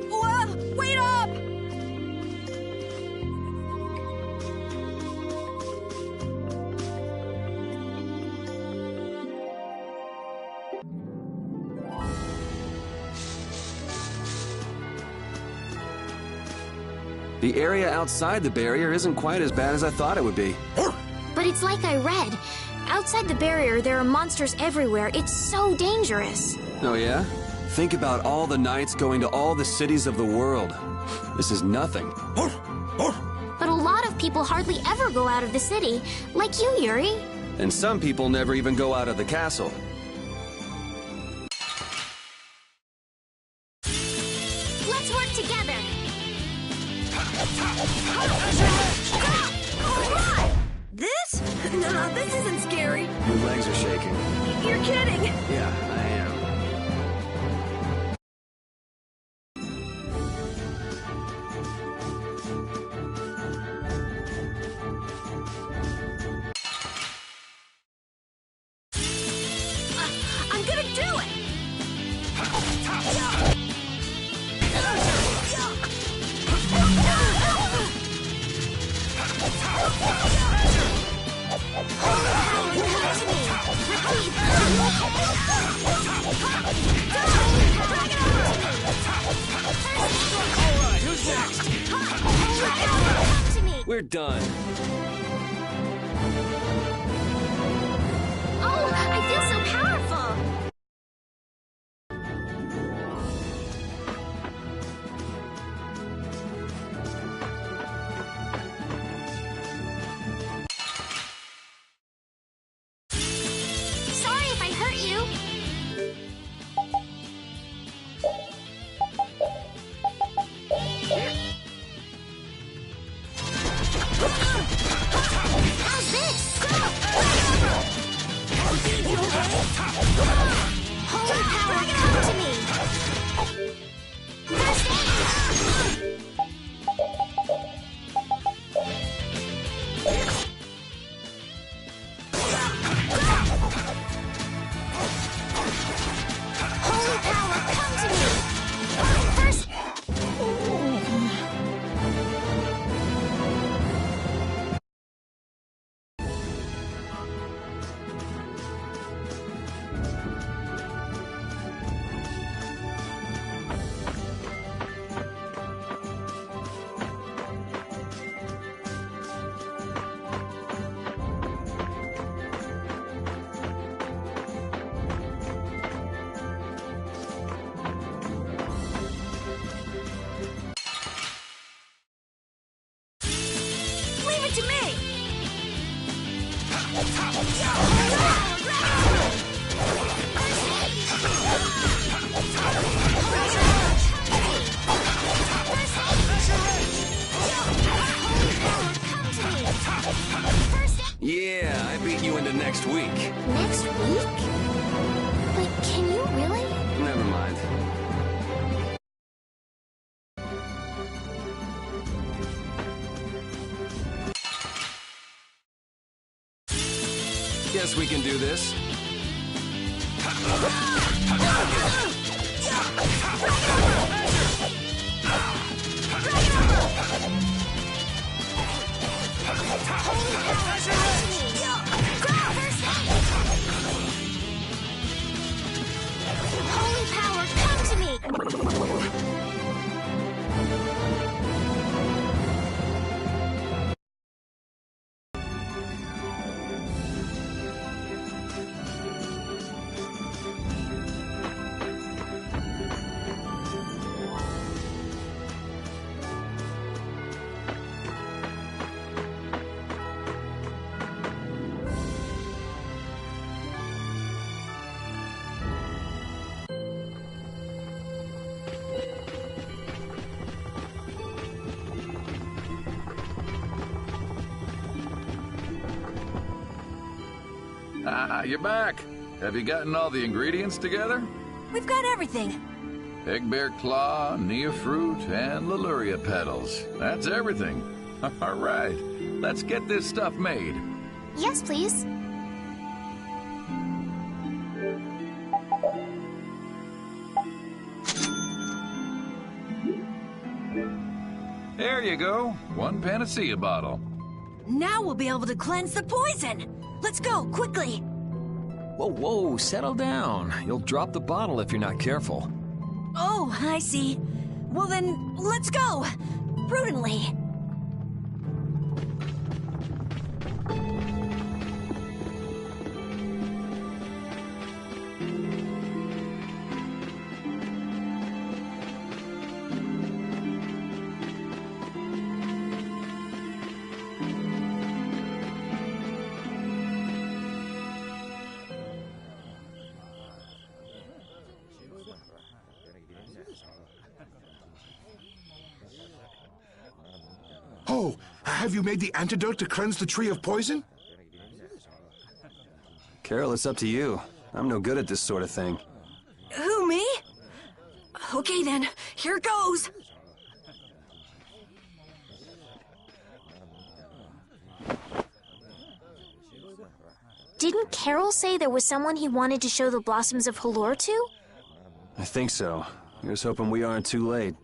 Whoa! Wait up! The area outside the barrier isn't quite as bad as I thought it would be. But it's like I read. Outside the barrier, there are monsters everywhere. It's so dangerous. Oh yeah? Think about all the knights going to all the cities of the world. This is nothing. But a lot of people hardly ever go out of the city, like you, Yuri. And some people never even go out of the castle. Let's work together. This? No, this isn't scary. Your legs are shaking. You're kidding. Yeah, I am. I'm gonna do it! Repeat. We're done. Oh, I feel so powerful! Sorry if I hurt you. How's this? Holy power, come to me! First aid! Holy power, come to me! First... Leave it to me! Yeah, I beat you into next week. Next week? But can you really? Never mind. Guess we can do this. Holy power, come to me! Ah, you're back. Have you gotten all the ingredients together? We've got everything. Egg bear claw, Nia fruit, and Leluria petals. That's everything. All right, let's get this stuff made. Yes, please. There you go. One panacea bottle. Now we'll be able to cleanse the poison. Let's go, quickly. Whoa, whoa, settle down. You'll drop the bottle if you're not careful. Oh, I see. Well then, let's go. Prudently. Oh, have you made the antidote to cleanse the tree of poison? Carol, it's up to you. I'm no good at this sort of thing. Who, me? Okay then, here goes. Didn't Carol say there was someone he wanted to show the blossoms of Halor to? I think so. Here's hoping we aren't too late.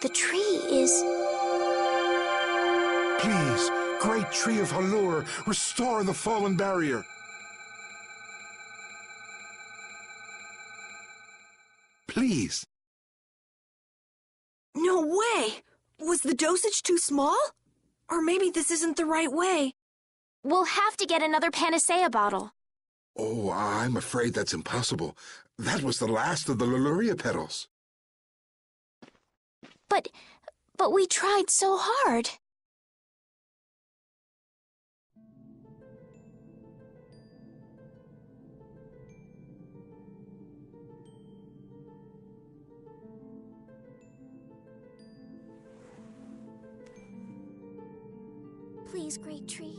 The tree is... Please, great tree of Halor, restore the fallen barrier. please. No way! Was the dosage too small? Or maybe this isn't the right way. We'll have to get another panacea bottle. Oh, I'm afraid that's impossible. That was the last of the Leluria petals. But we tried so hard. Please, Great Tree.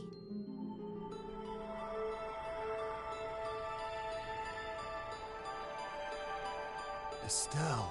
Estelle.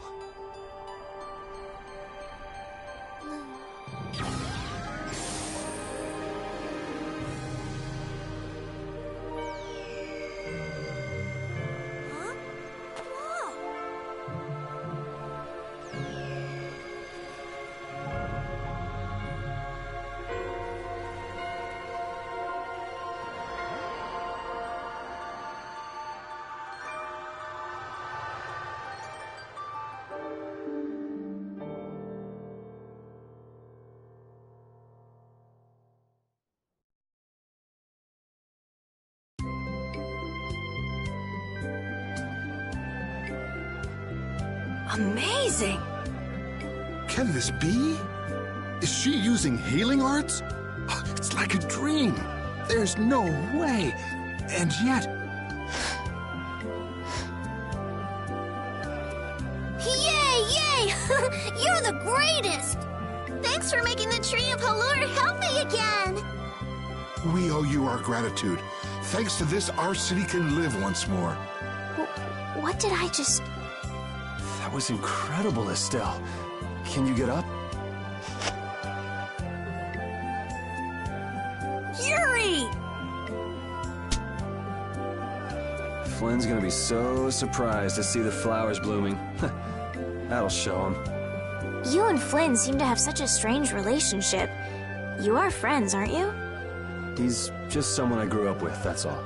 Amazing! Can this be? Is she using healing arts? It's like a dream. There's no way. And yet... Yay! You're the greatest! Thanks for making the Tree of Halur healthy again! We owe you our gratitude. Thanks to this, our city can live once more. What did I just... That was incredible, Estelle. Can you get up? Yuri! Flynn's gonna be so surprised to see the flowers blooming. That'll show him. You and Flynn seem to have such a strange relationship. You are friends, aren't you? He's just someone I grew up with, that's all.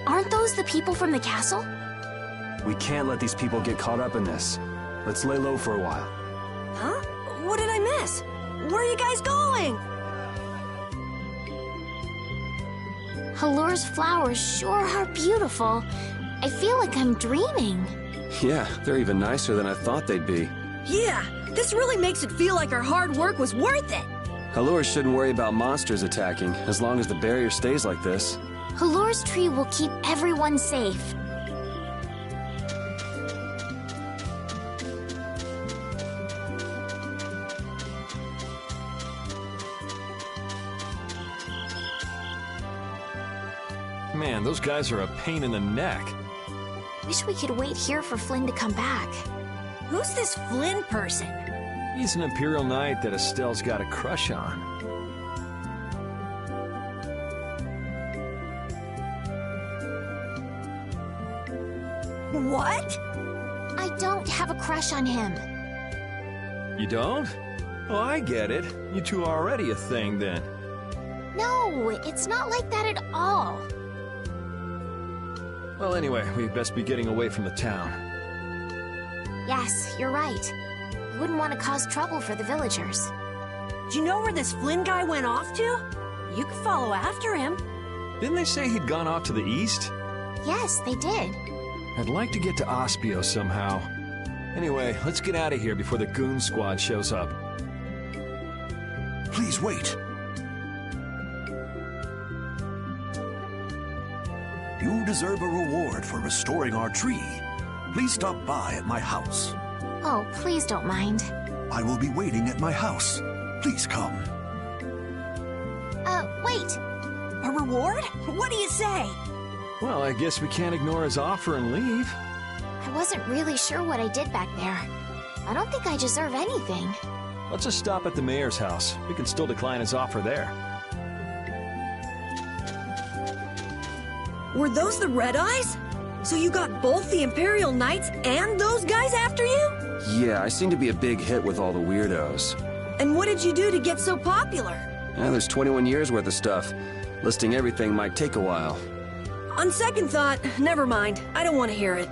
Aren't those the people from the castle? We can't let these people get caught up in this. Let's lay low for a while. Huh? What did I miss? Where are you guys going? Halur's flowers sure are beautiful. I feel like I'm dreaming. Yeah, they're even nicer than I thought they'd be. Yeah, this really makes it feel like our hard work was worth it. Halur shouldn't worry about monsters attacking, as long as the barrier stays like this. Halur's tree will keep everyone safe. Man, those guys are a pain in the neck. Wish we could wait here for Flynn to come back. Who's this Flynn person? He's an Imperial Knight that Estelle's got a crush on. What? I don't have a crush on him. You don't? Oh, I get it. You two are already a thing, then. No, it's not like that at all. Well, anyway, we'd best be getting away from the town. Yes, you're right. We wouldn't want to cause trouble for the villagers. Do you know where this Flynn guy went off to? You could follow after him. Didn't they say he'd gone off to the east? Yes, they did. I'd like to get to Ospio somehow. Anyway, let's get out of here before the goon squad shows up. Please wait. You deserve a reward for restoring our tree. Please stop by at my house. Oh, please don't mind. I will be waiting at my house. Please come. Wait. A reward? What do you say? Well, I guess we can't ignore his offer and leave. I wasn't really sure what I did back there. I don't think I deserve anything. Let's just stop at the mayor's house. We can still decline his offer there. Were those the Red Eyes? So you got both the Imperial Knights and those guys after you? Yeah, I seem to be a big hit with all the weirdos. And what did you do to get so popular? There's 21 years worth of stuff. Listing everything might take a while. On second thought, never mind. I don't want to hear it.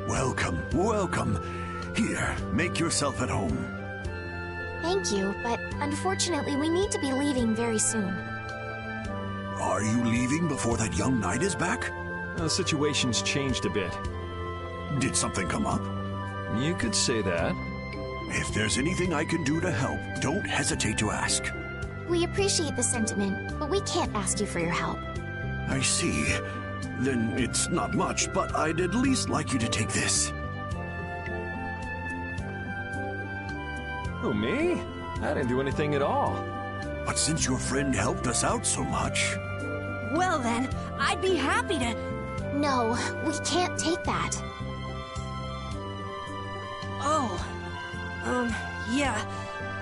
Welcome, welcome. Here, make yourself at home. Thank you, but unfortunately we need to be leaving very soon. Are you leaving before that young knight is back? The situation's changed a bit. Did something come up? You could say that. If there's anything I can do to help, don't hesitate to ask. We appreciate the sentiment, but we can't ask you for your help. I see. Then it's not much, but I'd at least like you to take this. Who, me? I didn't do anything at all. But since your friend helped us out so much... Well then, I'd be happy to... No, we can't take that. Oh. Yeah.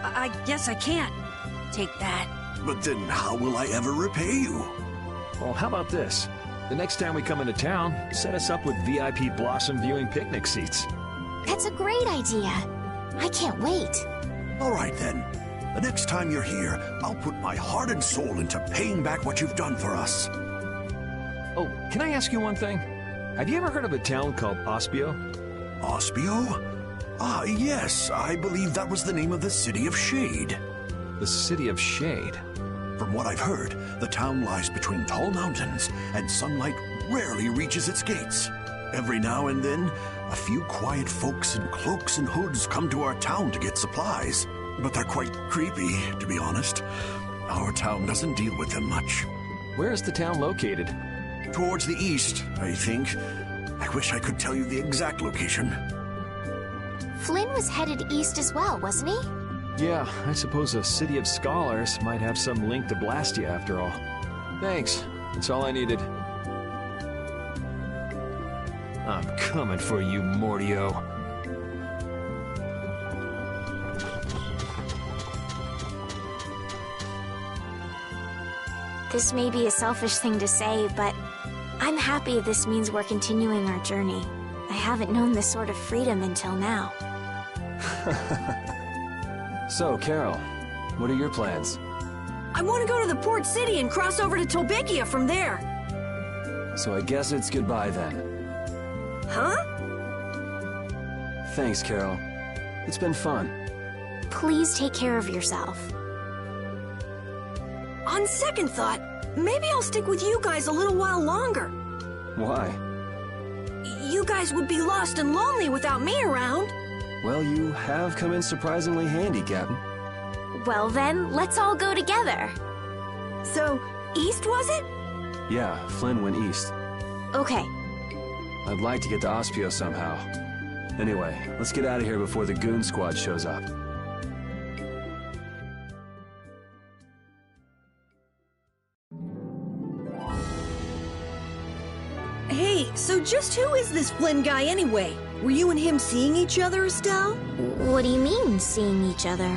I guess I can't take that. But then how will I ever repay you? Well, how about this? The next time we come into town, set us up with VIP blossom viewing picnic seats. That's a great idea. I can't wait. All right then. The next time you're here, I'll put my heart and soul into paying back what you've done for us. Oh, can I ask you one thing? Have you ever heard of a town called Ospio? Ospio? Ah, yes. I believe that was the name of the City of Shade. The City of Shade? From what I've heard, the town lies between tall mountains, and sunlight rarely reaches its gates. Every now and then, a few quiet folks in cloaks and hoods come to our town to get supplies. But they're quite creepy, to be honest. Our town doesn't deal with them much. Where is the town located? Towards the east, I think. I wish I could tell you the exact location. Flynn was headed east as well, wasn't he? Yeah, I suppose a city of scholars might have some link to Blastia after all. Thanks. That's all I needed. I'm coming for you, Mortio. This may be a selfish thing to say, but I'm happy this means we're continuing our journey. I haven't known this sort of freedom until now. So, Carol, what are your plans? I want to go to the port city and cross over to Tolbekia from there. So I guess it's goodbye then. Huh? Thanks, Carol. It's been fun. Please take care of yourself. On second thought, maybe I'll stick with you guys a little while longer. Why? You guys would be lost and lonely without me around. Well, you have come in surprisingly handy, Captain. Well then, let's all go together. So, east was it? Yeah, Flynn went east. Okay. I'd like to get to Ospio somehow. Anyway, let's get out of here before the goon squad shows up. Hey, so just who is this Flynn guy anyway? Were you and him seeing each other, Estelle? What do you mean, seeing each other?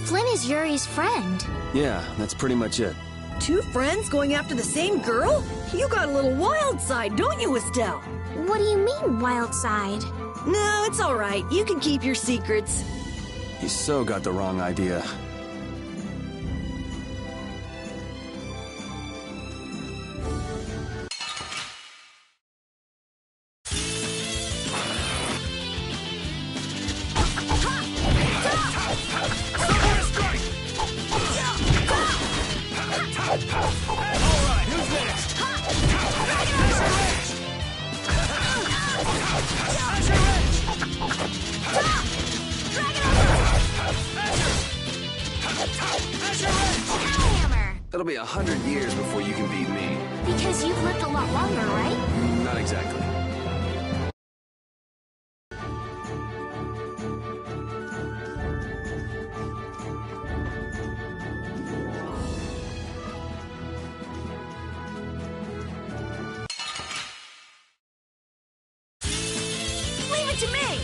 Flynn is Yuri's friend. Yeah, that's pretty much it. Two friends going after the same girl? You got a little wild side, don't you, Estelle? What do you mean, wild side? No, it's all right. You can keep your secrets. You so got the wrong idea. It'll be 100 years before you can beat me. Because you've lived a lot longer, right? Not exactly. Leave it to me!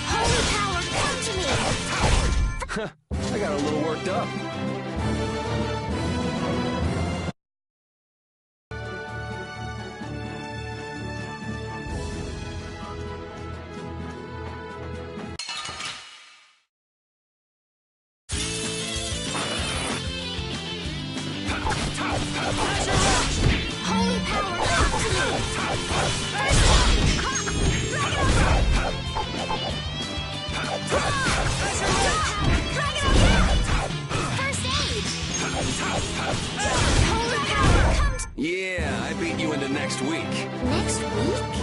Holy power, come to me! I got a little worked up. Holy power, come to me! First aid! Holy power, come to... Yeah, I beat you into next week. Next week?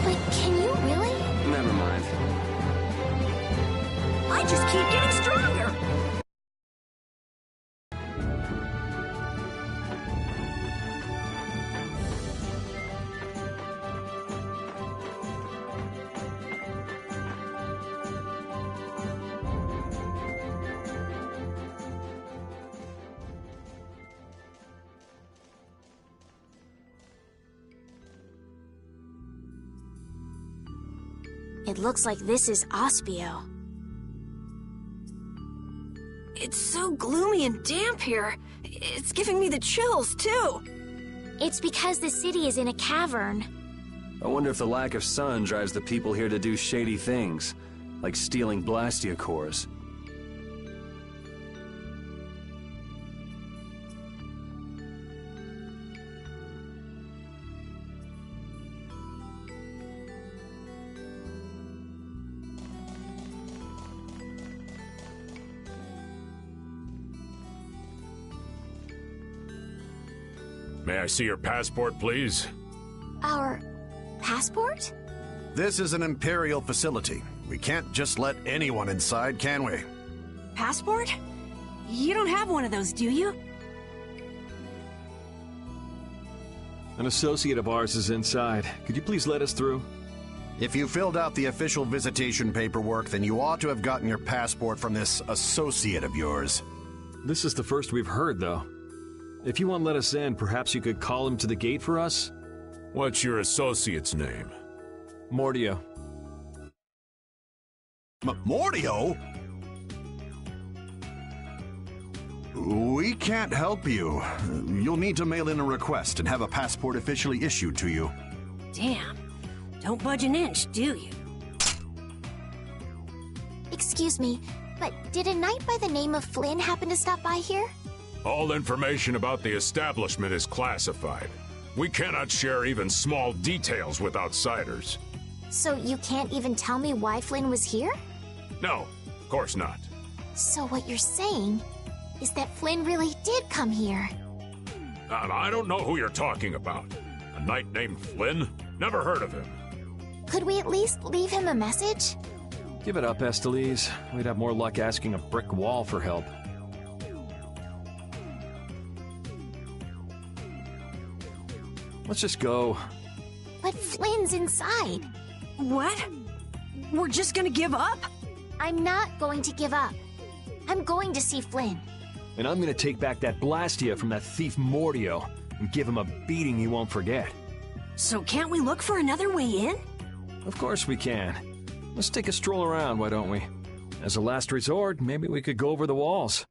But can you really? Never mind. I just keep getting stronger. It looks like this is Aspio. It's so gloomy and damp here. It's giving me the chills, too. It's because the city is in a cavern. I wonder if the lack of sun drives the people here to do shady things, like stealing Blastia cores. May I see your passport, please? Our passport? This is an Imperial facility. We can't just let anyone inside, can we? Passport? You don't have one of those, do you? An associate of ours is inside. Could you please let us through? If you filled out the official visitation paperwork, then you ought to have gotten your passport from this associate of yours. This is the first we've heard, though. If you won't let us in, perhaps you could call him to the gate for us? What's your associate's name? Mordio. Mordio? We can't help you. You'll need to mail in a request and have a passport officially issued to you. Damn. Don't budge an inch, do you? Excuse me, but did a knight by the name of Flynn happen to stop by here? All information about the establishment is classified. We cannot share even small details with outsiders. So you can't even tell me why Flynn was here? No, of course not. So what you're saying is that Flynn really did come here. I don't know who you're talking about. A knight named Flynn? Never heard of him. Could we at least leave him a message? Give it up, Estelise. We'd have more luck asking a brick wall for help. Let's just go. But Flynn's inside. What? We're just gonna give up? I'm not going to give up. I'm going to see Flynn. And I'm gonna take back that Blastia from that thief Mordio and give him a beating he won't forget. So can't we look for another way in? Of course we can. Let's take a stroll around, why don't we? As a last resort, maybe we could go over the walls.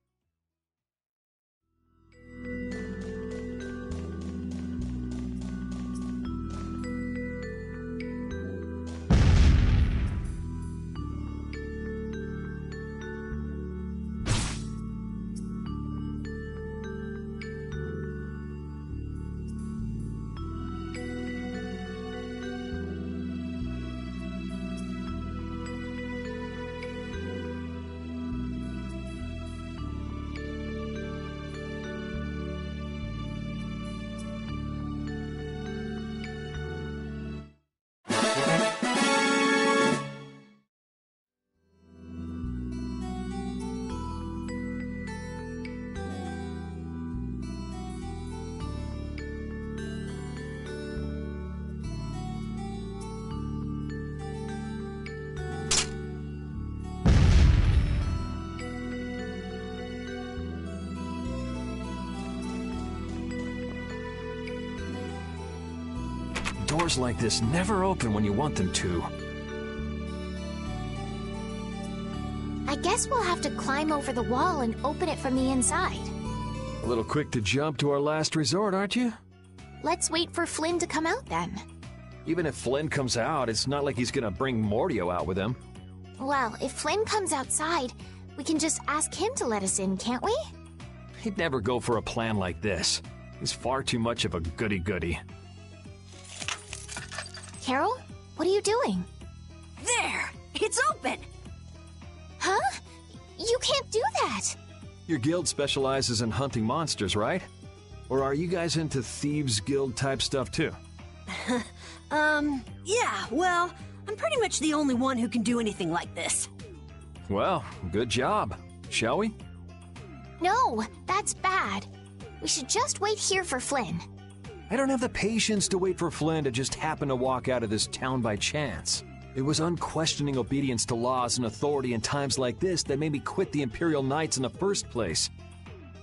Doors like this never open when you want them to. I guess we'll have to climb over the wall and open it from the inside. A little quick to jump to our last resort, aren't you? Let's wait for Flynn to come out then. Even if Flynn comes out, it's not like he's gonna bring Mordio out with him. Well, if Flynn comes outside, we can just ask him to let us in, can't we? He'd never go for a plan like this. He's far too much of a goody-goody. Carol, what are you doing? There! It's open! Huh? You can't do that! Your guild specializes in hunting monsters, right? Or are you guys into Thieves Guild type stuff too? Yeah, well, I'm pretty much the only one who can do anything like this. Well, good job. Shall we? No, that's bad. We should just wait here for Flynn. I don't have the patience to wait for Flynn to just happen to walk out of this town by chance. It was unquestioning obedience to laws and authority in times like this that made me quit the Imperial Knights in the first place.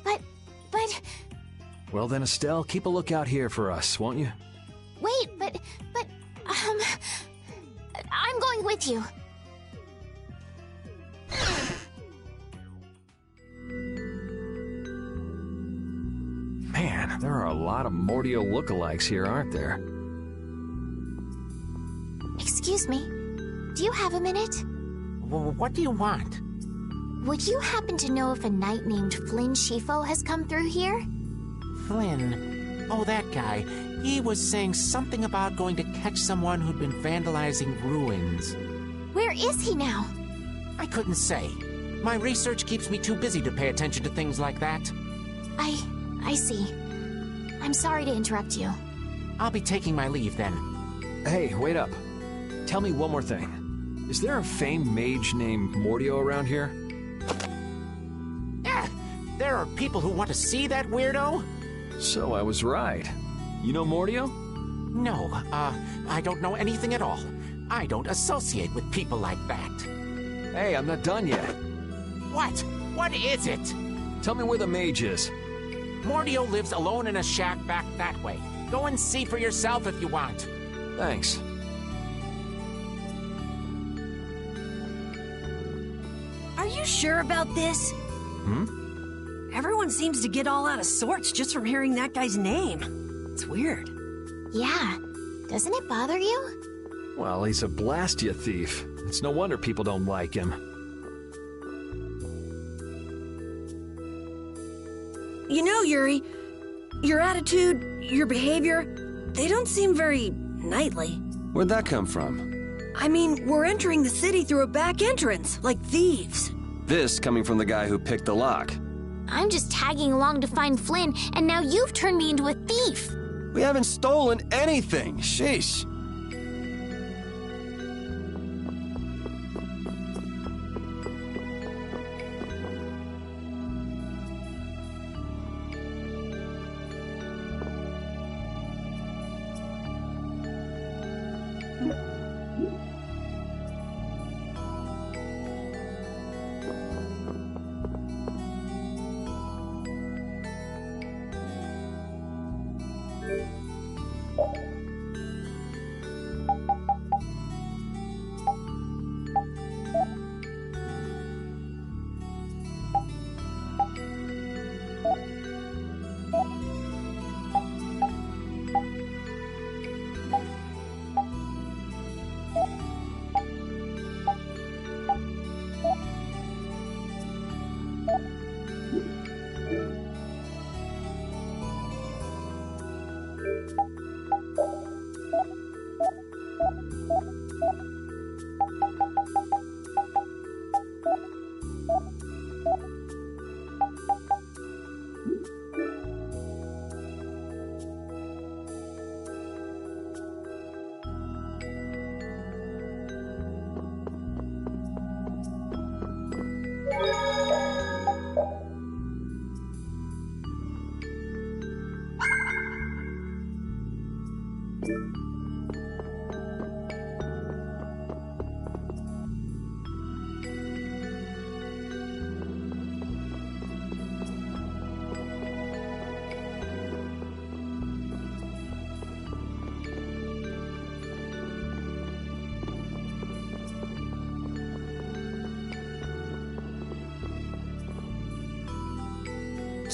But... Well then, Estelle, keep a lookout here for us, won't you? Wait, but... I'm going with you. Man, there are a lot of Mordio lookalikes here, aren't there? Excuse me. Do you have a minute? What do you want? Would you happen to know if a knight named Flynn Shifo has come through here? Flynn? Oh, that guy. He was saying something about going to catch someone who'd been vandalizing ruins. Where is he now? I couldn't say. My research keeps me too busy to pay attention to things like that. I see. I'm sorry to interrupt you. I'll be taking my leave then. Hey, wait up. Tell me one more thing. Is there a famed mage named Mordio around here? There are people who want to see that weirdo? So I was right. You know Mordio? No, I don't know anything at all. I don't associate with people like that. Hey, I'm not done yet. What? What is it? Tell me where the mage is. Mordio lives alone in a shack back that way. Go and see for yourself if you want. Thanks. Are you sure about this? Everyone seems to get all out of sorts just from hearing that guy's name. It's weird. Yeah. Doesn't it bother you? Well, he's a Blastia thief. It's no wonder people don't like him. You know, Yuri, your attitude, your behavior, they don't seem very knightly. Where'd that come from? I mean, we're entering the city through a back entrance, like thieves. This coming from the guy who picked the lock. I'm just tagging along to find Flynn, and now you've turned me into a thief. We haven't stolen anything. Sheesh.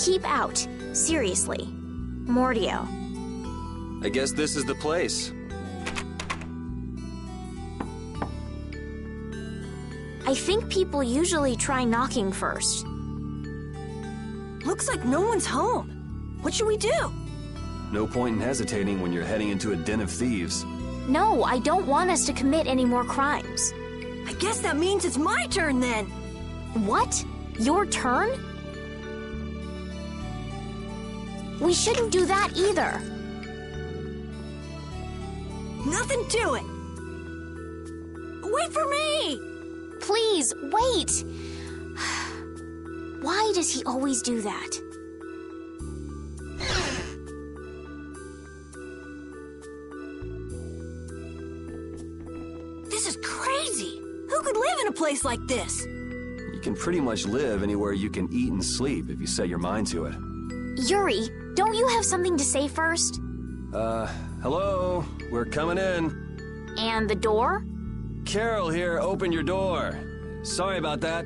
keep out. Seriously. Mordio. I guess this is the place. I think people usually try knocking first. Looks like no one's home. What should we do? No point in hesitating when you're heading into a den of thieves. No, I don't want us to commit any more crimes. I guess that means it's my turn then. What? Your turn? We shouldn't do that either. Nothing to it. Wait for me! Please, wait! Why does he always do that? This is crazy! Who could live in a place like this? You can pretty much live anywhere you can eat and sleep if you set your mind to it. Yuri, don't you have something to say first? Hello? We're coming in. And the door? Carol here, open your door. Sorry about that.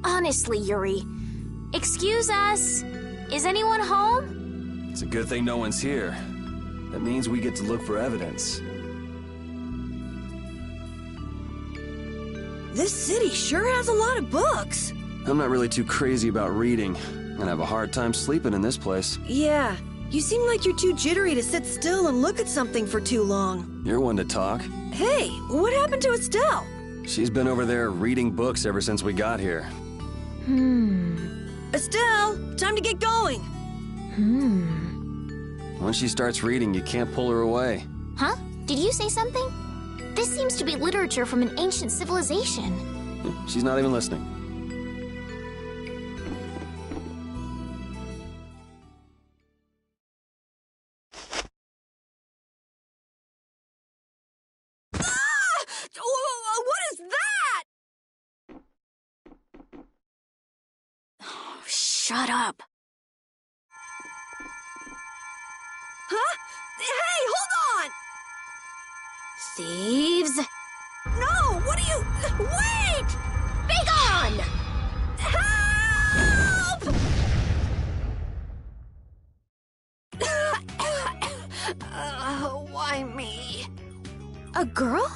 Honestly, Yuri. Excuse us. Is anyone home? It's a good thing no one's here. That means we get to look for evidence. This city sure has a lot of books. I'm not really too crazy about reading, and I have a hard time sleeping in this place. Yeah, you seem like you're too jittery to sit still and look at something for too long. You're one to talk. Hey, what happened to Estelle? She's been over there reading books ever since we got here. Estelle, time to get going. Once she starts reading, you can't pull her away. Huh? Did you say something? This seems to be literature from an ancient civilization. She's not even listening. What is that? Oh, shut up. Huh? Hey, hold on! Thieves? No, what are you... Wait! Be gone! Help! Why me? A girl?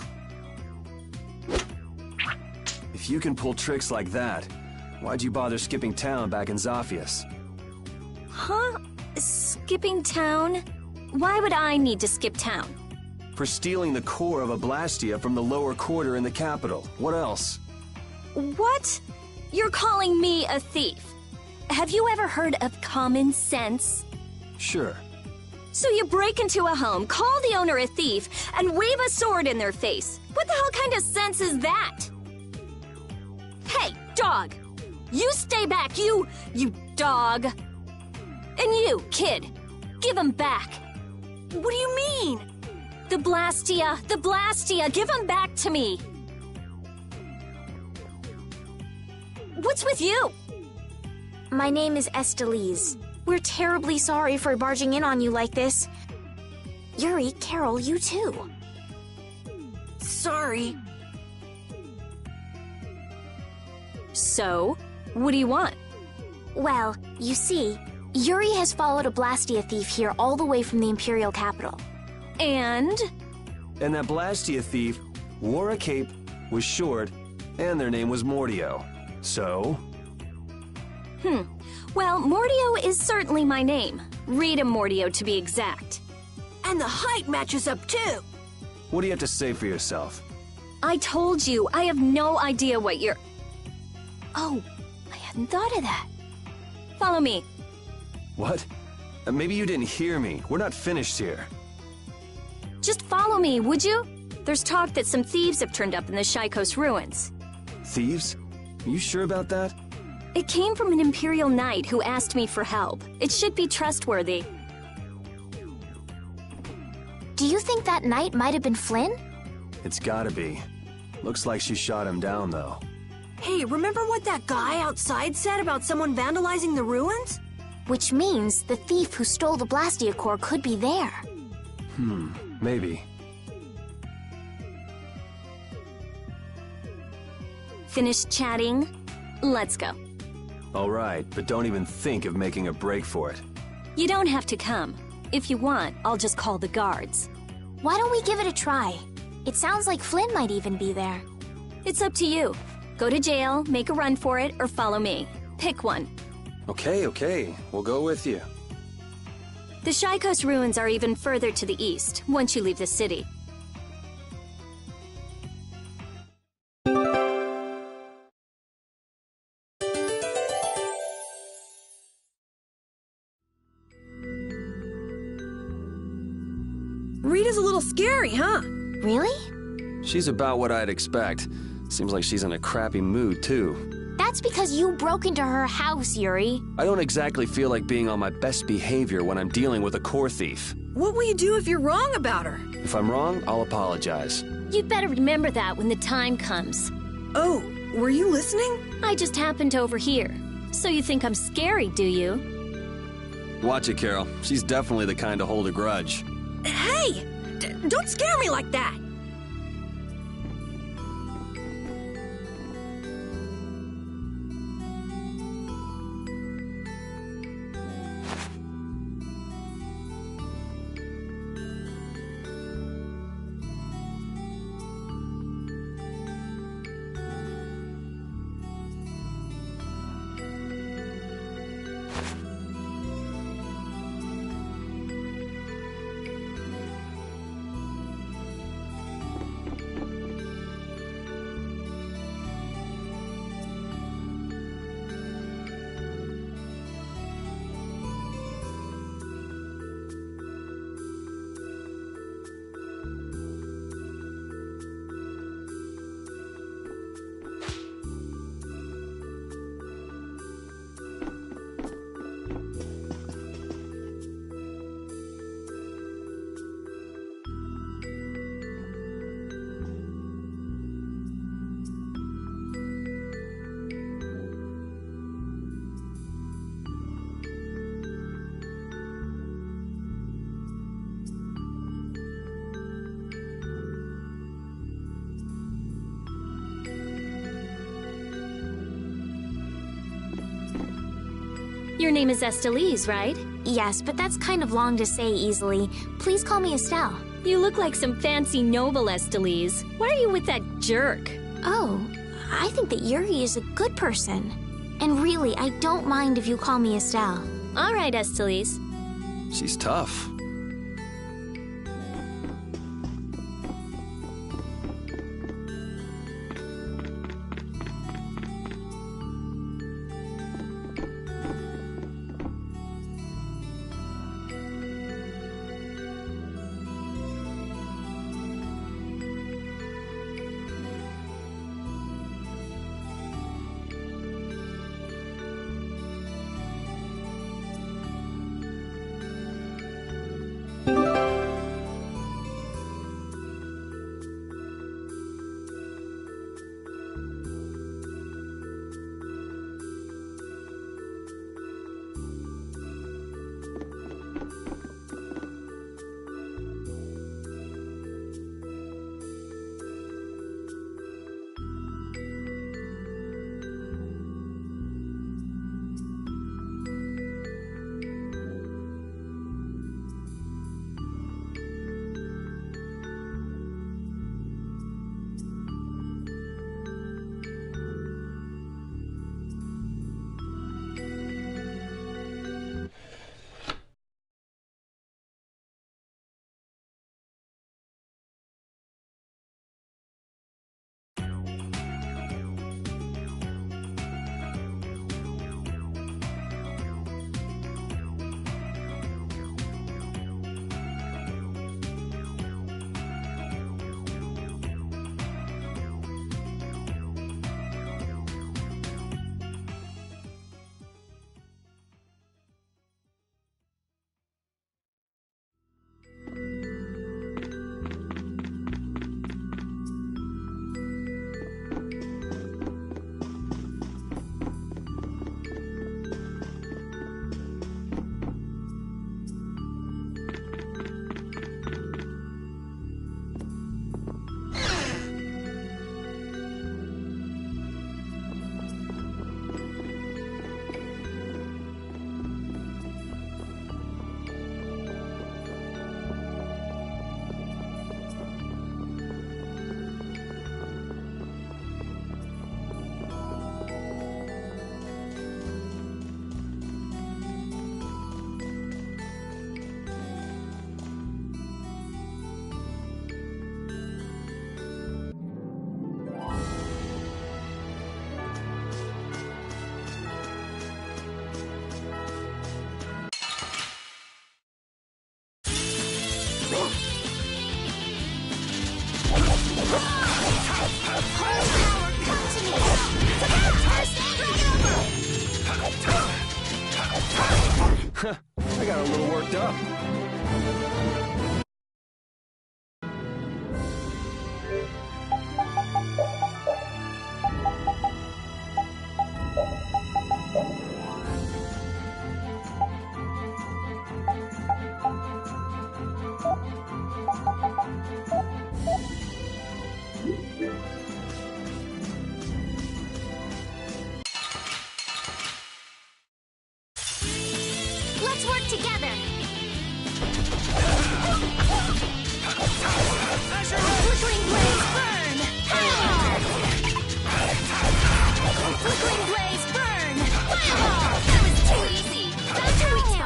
If you can pull tricks like that, why'd you bother skipping town back in Zaphias? Huh? Skipping town? Why would I need to skip town? For stealing the core of a Blastia from the lower quarter in the capital. What else? What? You're calling me a thief? Have you ever heard of common sense? Sure. So you break into a home, call the owner a thief, and wave a sword in their face. What the hell kind of sense is that? Hey, dog! You stay back, you dog! And you, kid, give him back. What do you mean? The Blastia, give him back to me. What's with you? My name is Estelise. We're terribly sorry for barging in on you like this. Yuri, Carol, you too. Sorry. So, what do you want? Well, you see, Yuri has followed a Blastia thief here all the way from the Imperial capital. And? And that Blastia thief wore a cape, was short, and their name was Mordio. So? Well, Mordio is certainly my name. Rita Mordio, to be exact. And the height matches up, too. What do you have to say for yourself? I told you, I have no idea what you're... Oh, I hadn't thought of that. Follow me. What? Maybe you didn't hear me. We're not finished here. Just follow me, would you? There's talk that some thieves have turned up in the Shaikos ruins. Thieves? Are you sure about that? It came from an Imperial Knight who asked me for help. It should be trustworthy. Do you think that knight might have been Flynn? It's gotta be. Looks like she shot him down, though. Hey, remember what that guy outside said about someone vandalizing the ruins? Which means the thief who stole the Blastia core could be there. Maybe. Finished chatting? Let's go. All right, but don't even think of making a break for it. You don't have to come. If you want, I'll just call the guards. Why don't we give it a try? It sounds like Flynn might even be there. It's up to you. Go to jail, make a run for it, or follow me. Pick one. Okay. We'll go with you. The Shaikos ruins are even further to the east, once you leave the city. Rita's a little scary, huh? Really? She's about what I'd expect. Seems like she's in a crappy mood, too. That's because you broke into her house, Yuri. I don't exactly feel like being on my best behavior when I'm dealing with a core thief. What will you do if you're wrong about her? If I'm wrong, I'll apologize. You'd better remember that when the time comes. Oh, were you listening? I just happened to overhear. So you think I'm scary, do you? Watch it, Carol. She's definitely the kind to hold a grudge. Hey! Don't scare me like that! Your name is Estelise, right? Yes, but that's kind of long to say easily. Please call me Estelle. You look like some fancy noble, Estelise. Why are you with that jerk? Oh, I think that Yuri is a good person. And really, I don't mind if you call me Estelle. All right, Estelise. She's tough.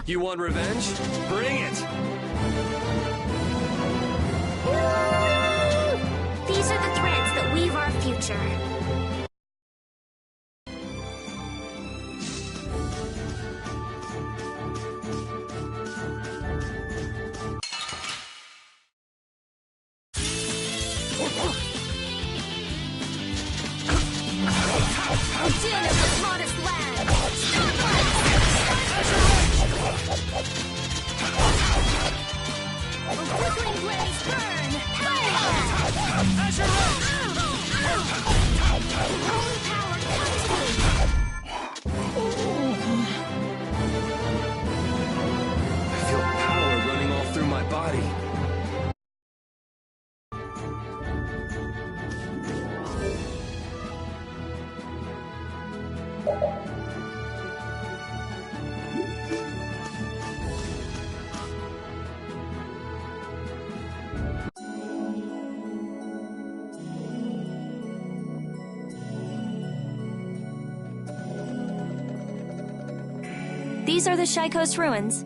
You want revenge? Bring it! These are the threads that weave our future. Din of the promised land! A flickering blaze burn! Holy power, come to me! I feel power running all through my body. These are the Shy Coast ruins.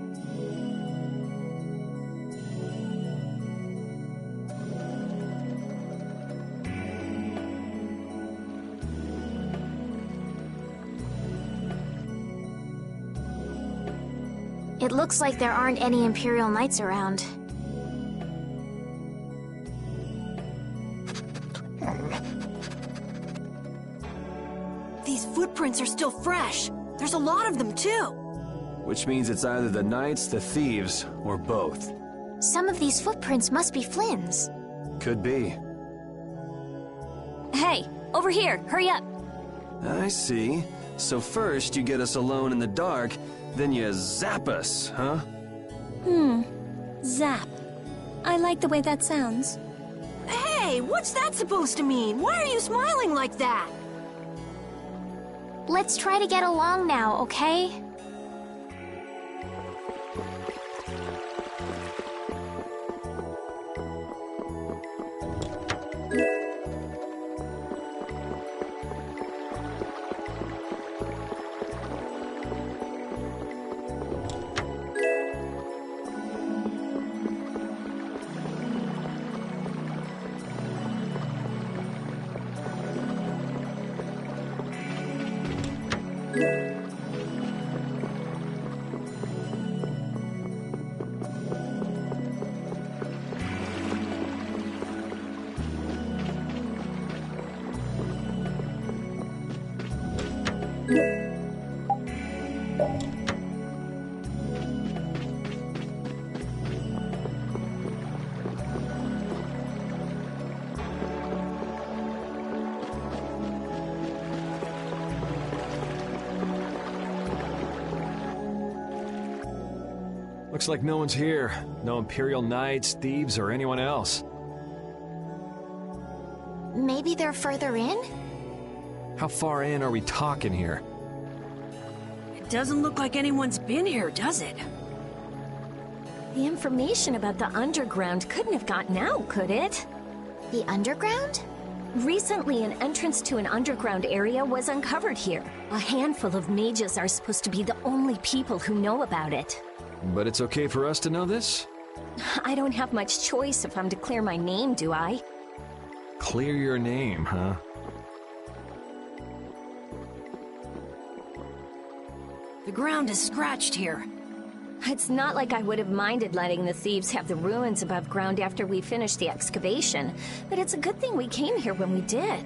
It looks like there aren't any Imperial Knights around. These footprints are still fresh. There's a lot of them, too. Which means it's either the knights, the thieves, or both. Some of these footprints must be Flynn's. Could be. Hey, over here, hurry up. I see. So first you get us alone in the dark, then you zap us, huh? Zap. I like the way that sounds. Hey, what's that supposed to mean? Why are you smiling like that? Let's try to get along now, okay? Looks like no one's here. No Imperial Knights, thieves, or anyone else. Maybe they're further in? How far in are we talking here? It doesn't look like anyone's been here, does it? The information about the underground couldn't have gotten out, could it? The underground? Recently, an entrance to an underground area was uncovered here. A handful of mages are supposed to be the only people who know about it. But it's okay for us to know this? I don't have much choice if I'm to clear my name, do I? Clear your name, huh? The ground is scratched here. It's not like I would have minded letting the thieves have the ruins above ground after we finished the excavation, but it's a good thing we came here when we did.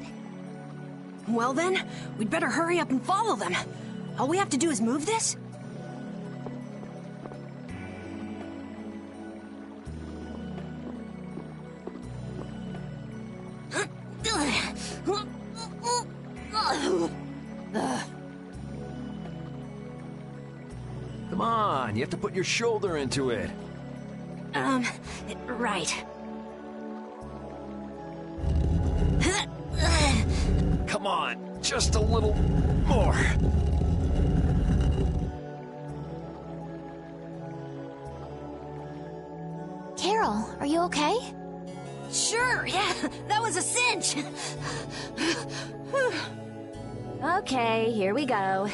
Well then, we'd better hurry up and follow them. All we have to do is move this? Come on, you have to put your shoulder into it. Right. Come on, just a little more. Carol, are you okay? Sure, yeah, that was a cinch. Okay, here we go.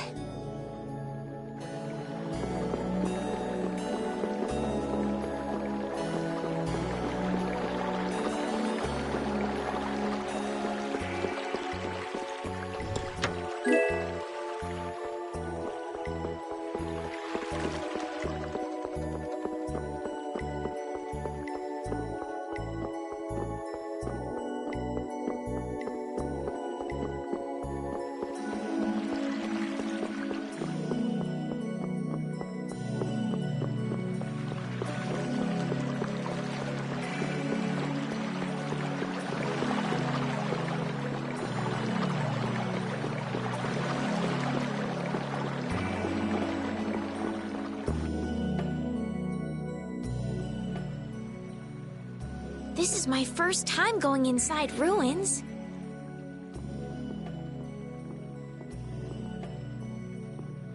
is my first time going inside ruins.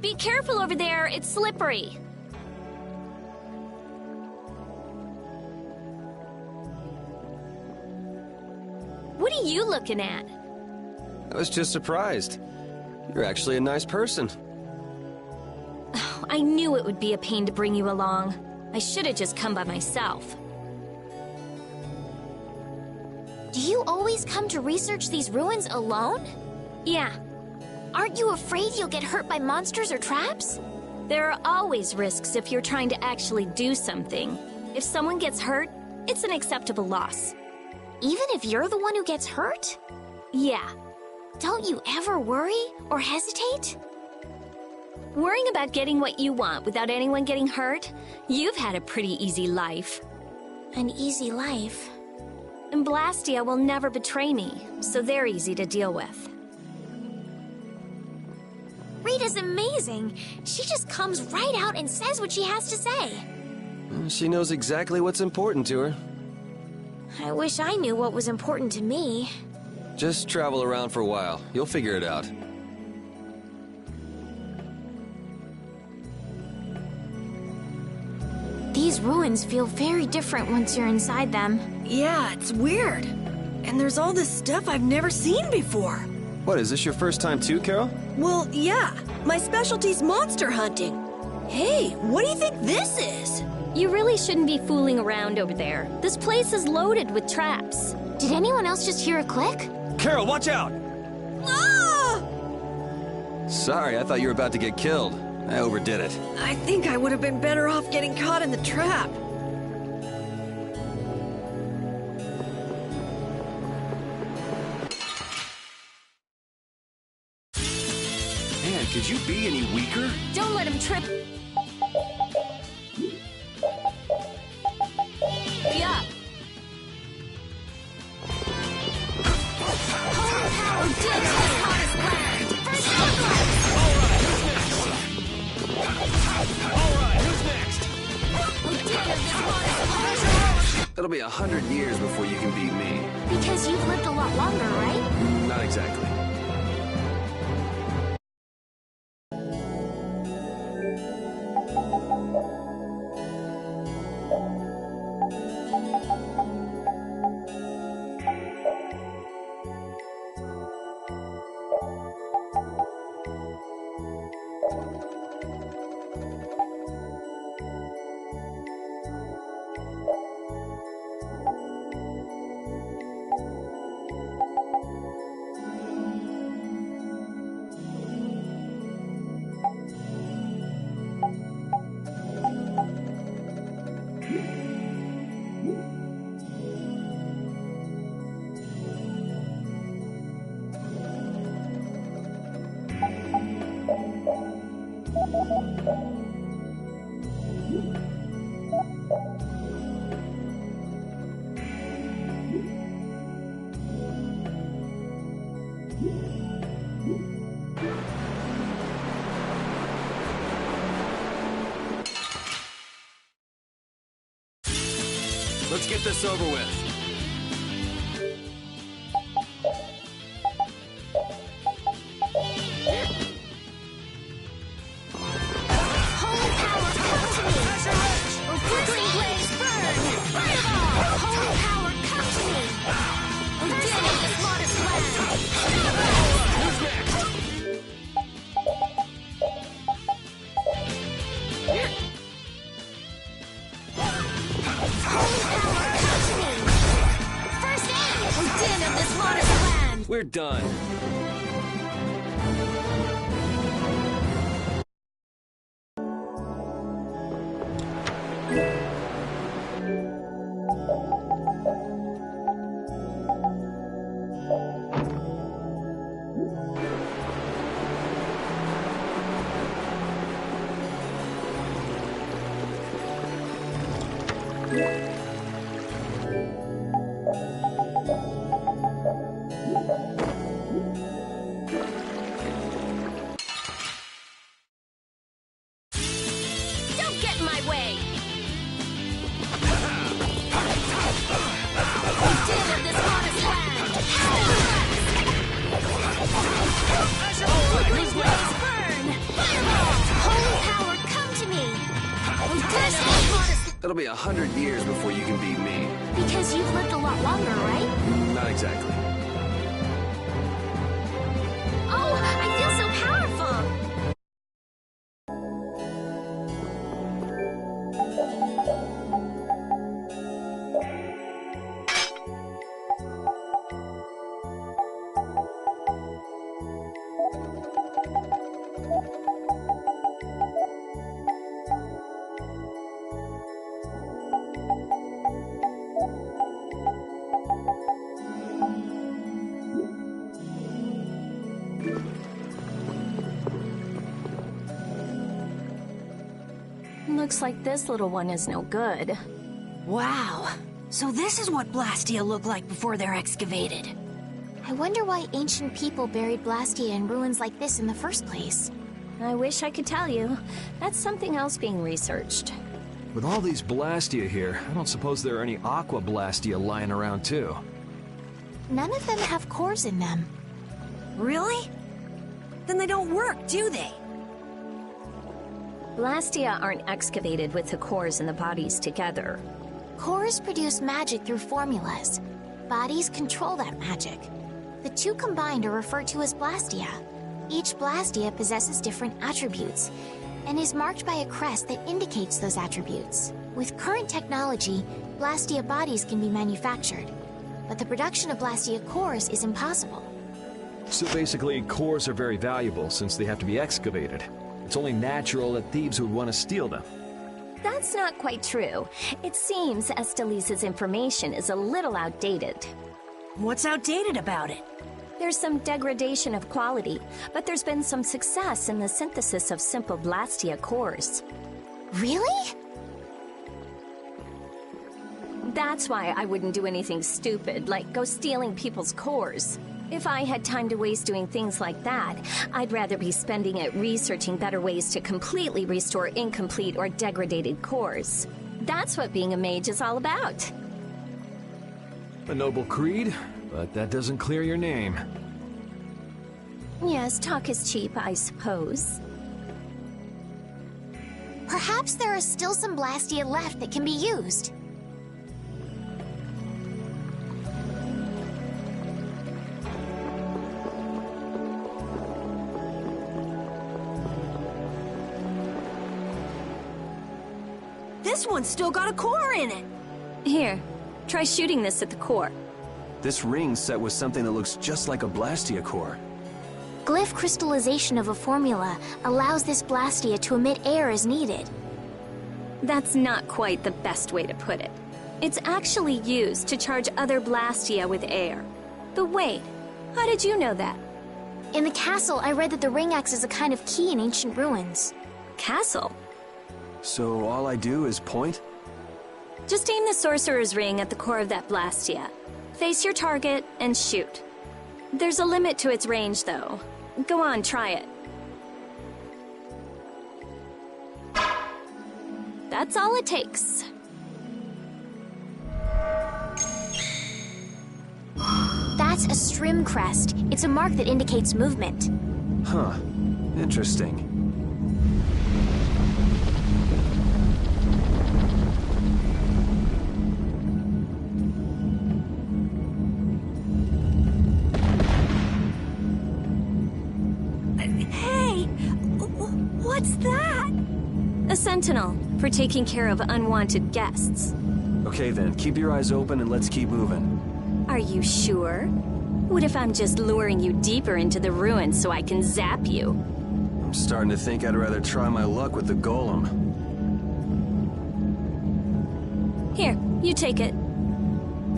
Be careful over there, it's slippery. What are you looking at? I was just surprised. You're actually a nice person. I knew it would be a pain to bring you along. I should have just come by myself. Do you always come to research these ruins alone? Yeah. Aren't you afraid you'll get hurt by monsters or traps? There are always risks if you're trying to actually do something. If someone gets hurt, it's an acceptable loss. Even if you're the one who gets hurt? Yeah. Don't you ever worry or hesitate? Worrying about getting what you want without anyone getting hurt? You've had a pretty easy life. An easy life? And Blastia will never betray me, so they're easy to deal with. Rita's amazing. She just comes right out and says what she has to say. She knows exactly what's important to her. I wish I knew what was important to me. Just travel around for a while. You'll figure it out. These ruins feel very different once you're inside them. Yeah, it's weird. And there's all this stuff I've never seen before. What, is this your first time too, Carol? Well, yeah. My specialty's monster hunting. Hey, what do you think this is? You really shouldn't be fooling around over there. This place is loaded with traps. Did anyone else just hear a click? Carol, watch out! Ah! Sorry, I thought you were about to get killed. I overdid it. I think I would have been better off getting caught in the trap. Man, could you be any weaker? Don't let him trip. Yeah. It'll be 100 years before you can beat me. Because you've lived a lot longer, right? Not exactly. Let's get this over with. We're done. be 100 years before you can beat me. Because you've lived a lot longer, right? Not exactly. Oh, I feel so powerful! Looks like this little one is no good. Wow. So this is what Blastia looked like before they're excavated. I wonder why ancient people buried Blastia in ruins like this in the first place. I wish I could tell you. That's something else being researched. With all these Blastia here, I don't suppose there are any Aqua Blastia lying around too. None of them have cores in them. Really? Then they don't work, do they? Blastia aren't excavated with the cores and the bodies together. Cores produce magic through formulas. Bodies control that magic. The two combined are referred to as Blastia. Each Blastia possesses different attributes, and is marked by a crest that indicates those attributes. With current technology, Blastia bodies can be manufactured, but the production of Blastia cores is impossible. So basically, cores are very valuable since they have to be excavated. It's only natural that thieves would want to steal them. That's not quite true. It seems Estelise's information is a little outdated. What's outdated about it? There's some degradation of quality, but there's been some success in the synthesis of simple Blastia cores. Really? That's why I wouldn't do anything stupid, like go stealing people's cores. If I had time to waste doing things like that, I'd rather be spending it researching better ways to completely restore incomplete or degraded cores. That's what being a mage is all about. A noble creed, but that doesn't clear your name. Yes, talk is cheap, I suppose. Perhaps there are still some Blastia left that can be used. This one's still got a core in it! Here, try shooting this at the core. This ring's set with something that looks just like a Blastia core. Glyph crystallization of a formula allows this Blastia to emit air as needed. That's not quite the best way to put it. It's actually used to charge other Blastia with air. But wait, how did you know that? In the castle, I read that the ring acts as a kind of key in ancient ruins. Castle? So all I do is point? Just aim the sorcerer's ring at the core of that Blastia. Face your target and shoot. There's a limit to its range, though. Go on, try it. That's all it takes. That's a Strim crest. It's a mark that indicates movement. Huh. Interesting. What's that? A sentinel, for taking care of unwanted guests. Okay then, keep your eyes open and let's keep moving. Are you sure? What if I'm just luring you deeper into the ruins so I can zap you? I'm starting to think I'd rather try my luck with the golem. Here, you take it.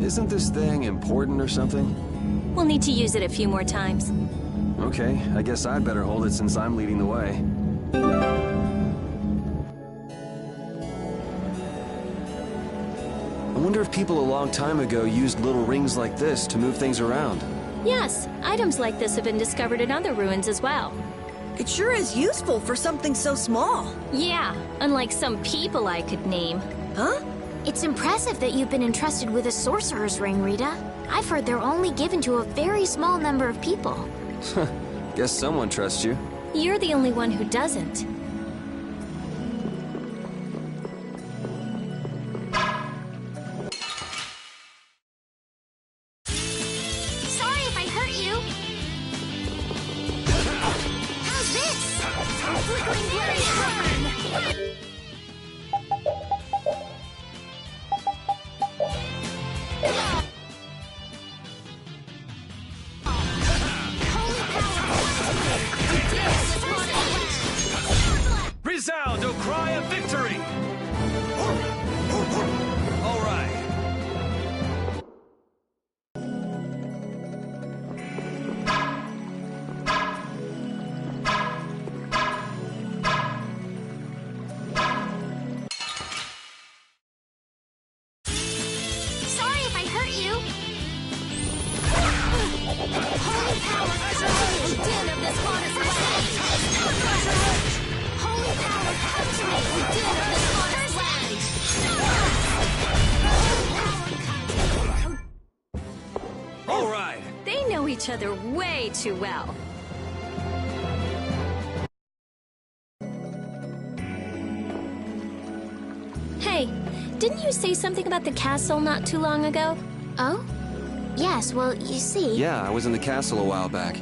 Isn't this thing important or something? We'll need to use it a few more times. Okay, I guess I'd better hold it since I'm leading the way. I wonder if people a long time ago used little rings like this to move things around. Yes, items like this have been discovered in other ruins as well. It sure is useful for something so small. Yeah, unlike some people I could name. Huh? It's impressive that you've been entrusted with a sorcerer's ring, Rita. I've heard they're only given to a very small number of people. Guess someone trusts you. You're the only one who doesn't. How's this? Flickering blaze burn! Resound, O cry of victory! All right. Sorry if I hurt you. Holy power, come to me, din of this goddess land. Holy power, come to me, din of this goddess land. All right. They know each other way too well. Hey, didn't you say something about the castle not too long ago? Oh? Yes, well, you see... Yeah, I was in the castle a while back.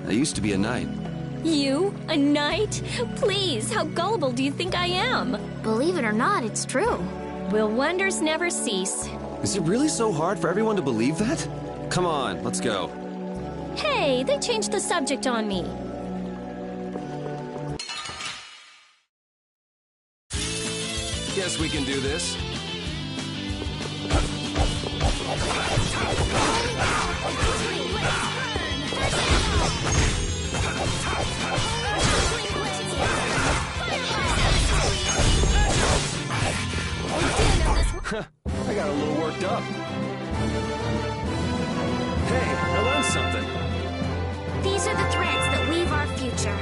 I used to be a knight. You? A knight? Please, how gullible do you think I am? Believe it or not, it's true. Will wonders never cease? Is it really so hard for everyone to believe that? Come on, let's go. Hey, they changed the subject on me. Guess we can do this. I got a little worked up. Hey, I learned something. These are the threads that weave our future.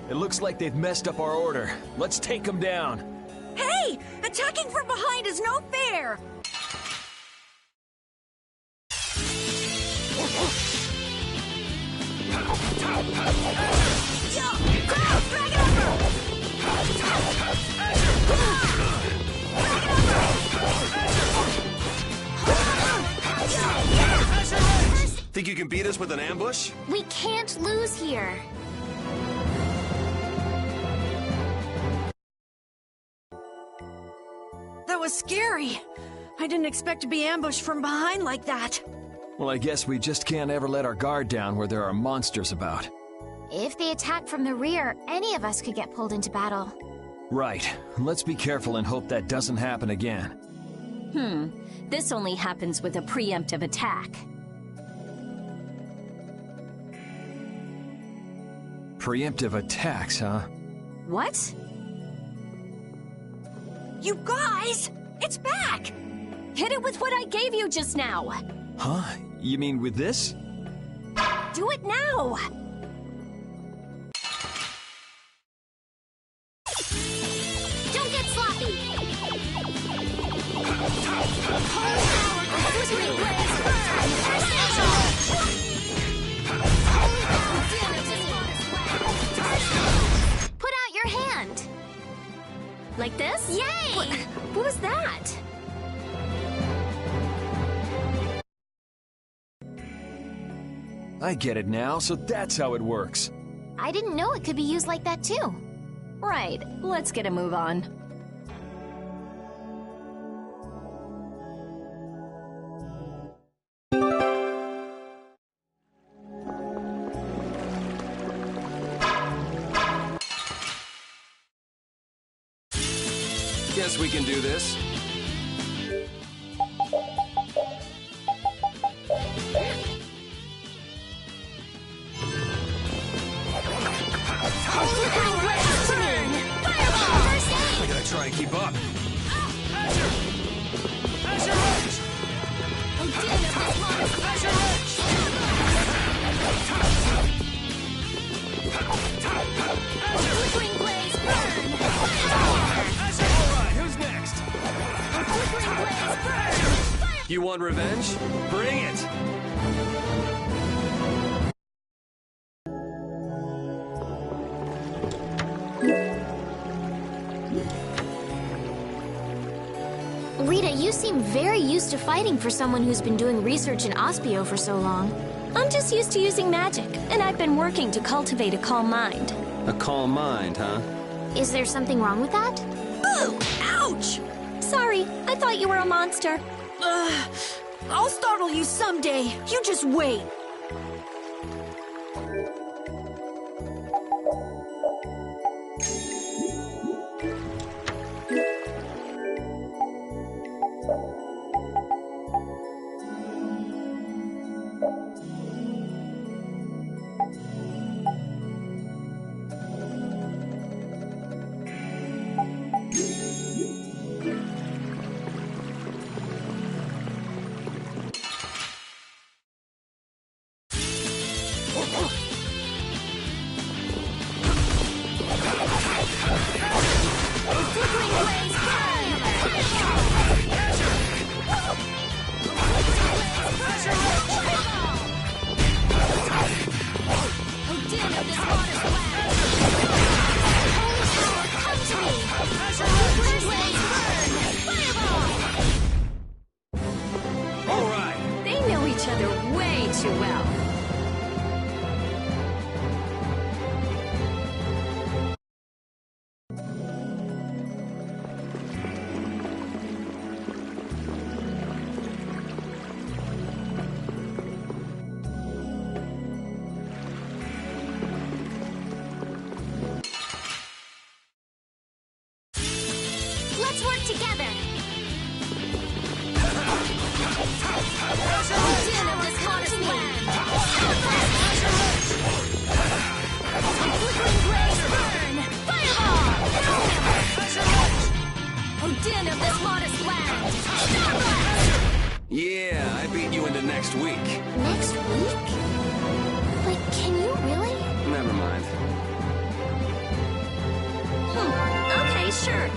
It looks like they've messed up our order. Let's take them down. Hey! Attacking from behind is no fair! Think you can beat us with an ambush? We can't lose here. That was scary. I didn't expect to be ambushed from behind like that. Well, I guess we just can't ever let our guard down where there are monsters about. If they attack from the rear, any of us could get pulled into battle. Right. Let's be careful and hope that doesn't happen again. This only happens with a preemptive attack. Preemptive attacks, huh? What? You guys! It's back! Hit it with what I gave you just now! Huh? You mean with this? Do it now! Don't get sloppy! Flickering blaze burn! Put out your hand! Like this? Yay! What was that? I get it now, so that's how it works. I didn't know it could be used like that too. Right, let's get a move on. Guess we can do this. I gotta try and keep up. You want revenge? Bring it! Rita, you seem very used to fighting for someone who's been doing research in Ospio for so long. I'm just used to using magic, and I've been working to cultivate a calm mind. A calm mind, huh? Is there something wrong with that? Ooh! Ouch! Sorry, I thought you were a monster. I'll startle you someday. You just wait. Let's work together! Din of this modest land! Flickering blaze burn! Fireball! Din of this modest land! Starblast! Yeah, I beat you into next week. Next week? But can you really? Never mind. Okay, sure.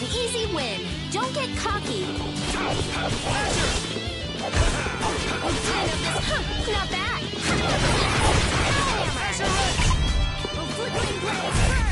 an easy win. Don't get cocky. Oh, damn this. Huh, not bad. Oh, flickering blades burn.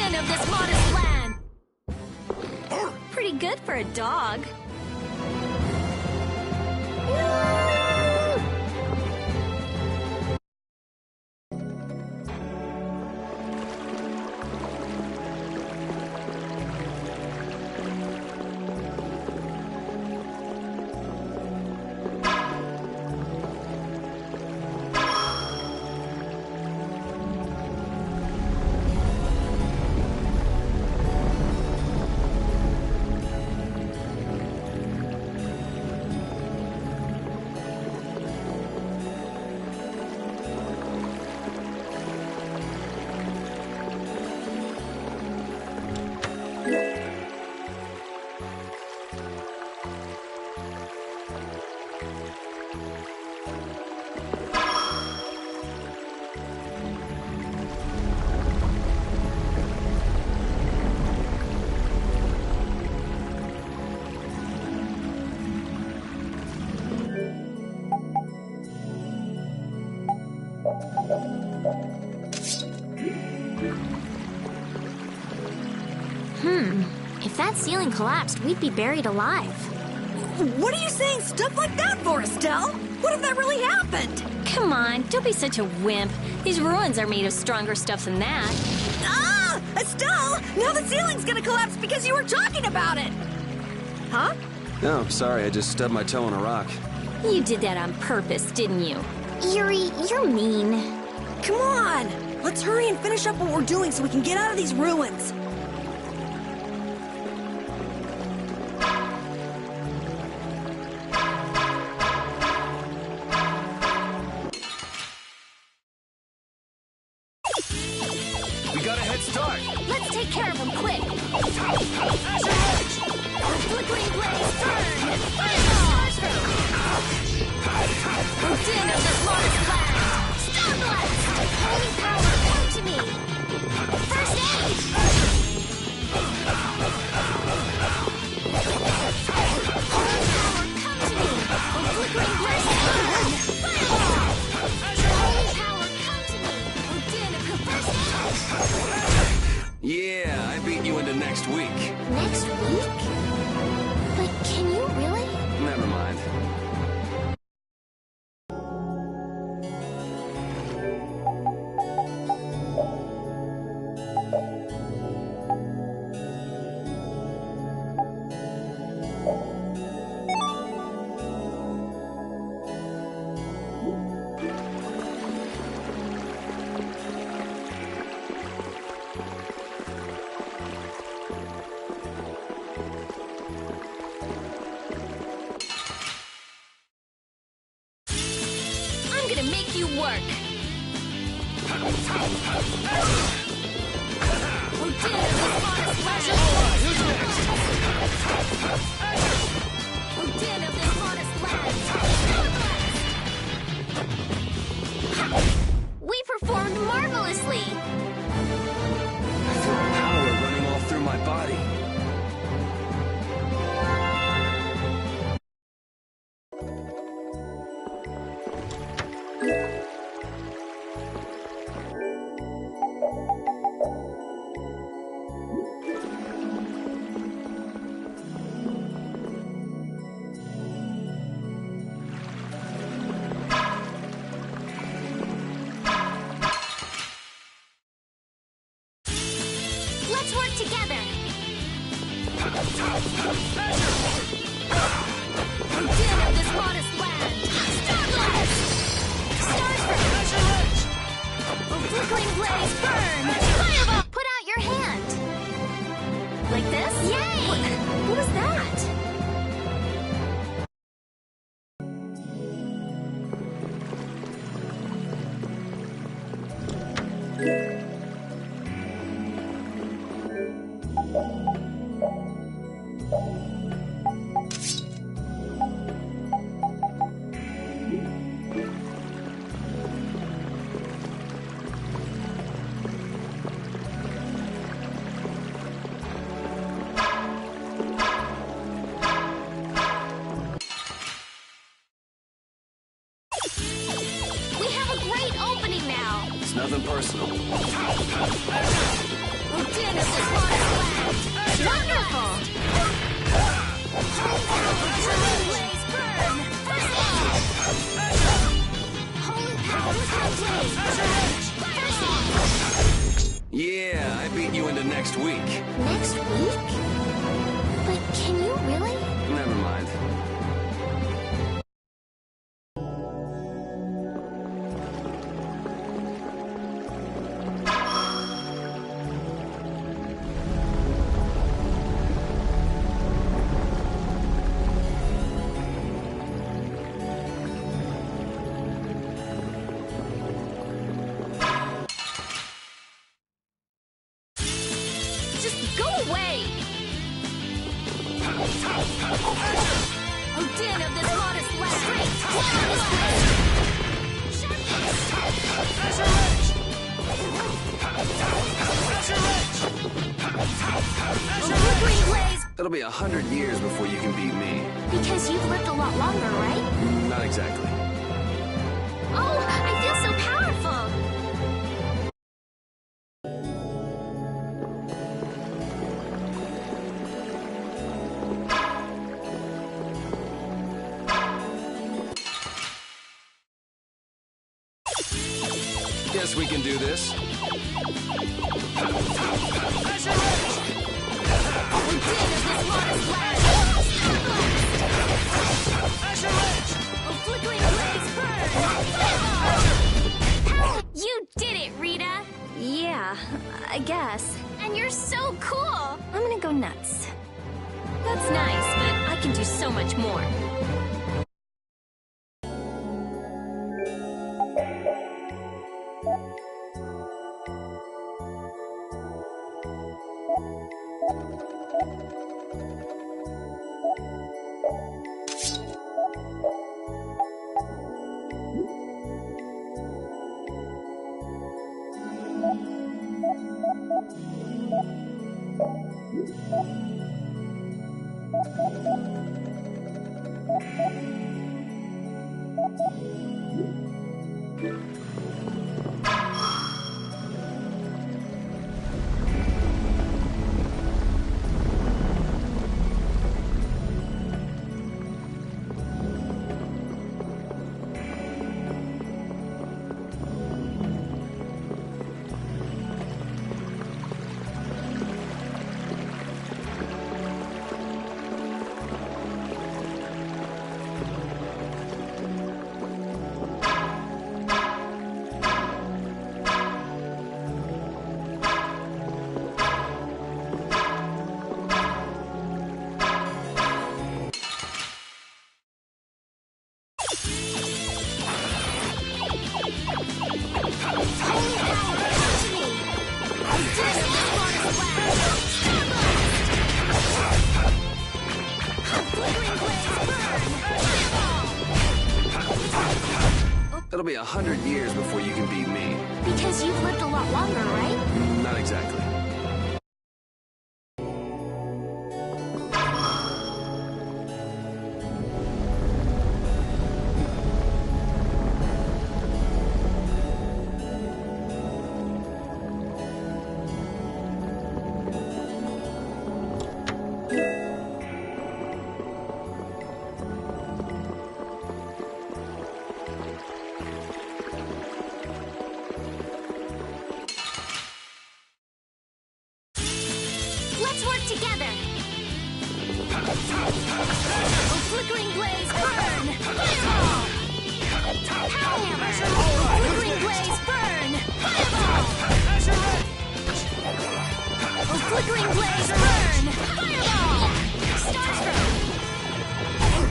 Of this modest land. Pretty good for a dog. If that ceiling collapsed, we'd be buried alive. What are you saying stuff like that for, Estelle? What if that really happened? Come on, don't be such a wimp. These ruins are made of stronger stuff than that. Ah! Estelle! Now the ceiling's gonna collapse because you were talking about it! Huh? No, sorry, I just stubbed my toe on a rock. You did that on purpose, didn't you? Yuri, you're mean. Come on! Let's hurry and finish up what we're doing so we can get out of these ruins. Let's take care of him quick. Flickering blades burn. Oh, din of this modest land. Starblast! Holy power, come to me. First aid! Holy power, come to me. Oh, flickering blades burn. Fireball! Holy power, come to me. Oh, din of the first aid. Yeah, I beat you into next week. Next week? But can you really? Never mind. We performed marvelously! I feel power running all through my body. Din of this modest land! Starblast! Stars for a flickering blaze burn! Fireball! Put out your hand. Like this? Yay! What was that? We have a great opening now. It's nothing personal. Din of this modest land! Wonderful! Flickering blaze burn! Fireball! Holy power blaze! First aid! Yeah, I beat you into next week. Next week? But can you really? Never mind. Just go away! Oh, din of this modest land! Flickering blaze! It'll be 100 years before you can beat me. Because you've lived a lot longer, right? Not exactly. Oh, I feel so powerful! Guess we can do this. Oh, din of this modest land! Oh, flickering blaze burn! Fireball! You did it, Rita! Yeah, I guess. And you're so cool! I'm gonna go nuts. That's nice, but I can do so much more. It'll be 100 years before you can beat me. Because you've lived a lot longer, right? Not exactly. Let's work together. Flickering blaze, burn! Fireball! Hellhammer! Flickering blaze, burn! Fireball! Flickering blaze, burn! Fireball! Starstroke!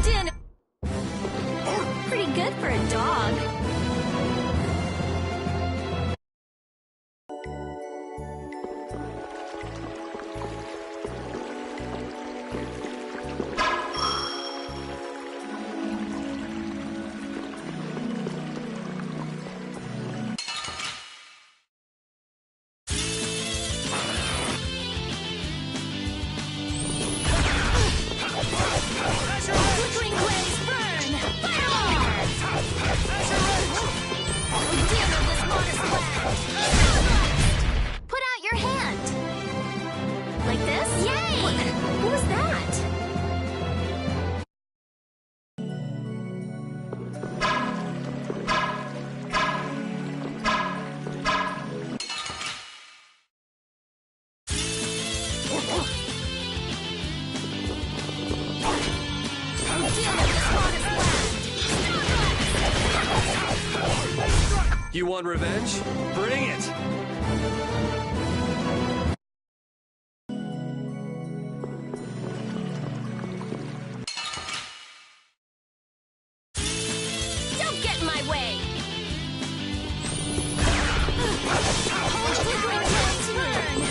Din. Pretty good for a dog. Flickering blaze, burn! Fireball! Damn this modest land! Put out your hand! Like this? Yay! What was that? You want revenge? Bring it! Don't get in my way! Flickering blaze, burn!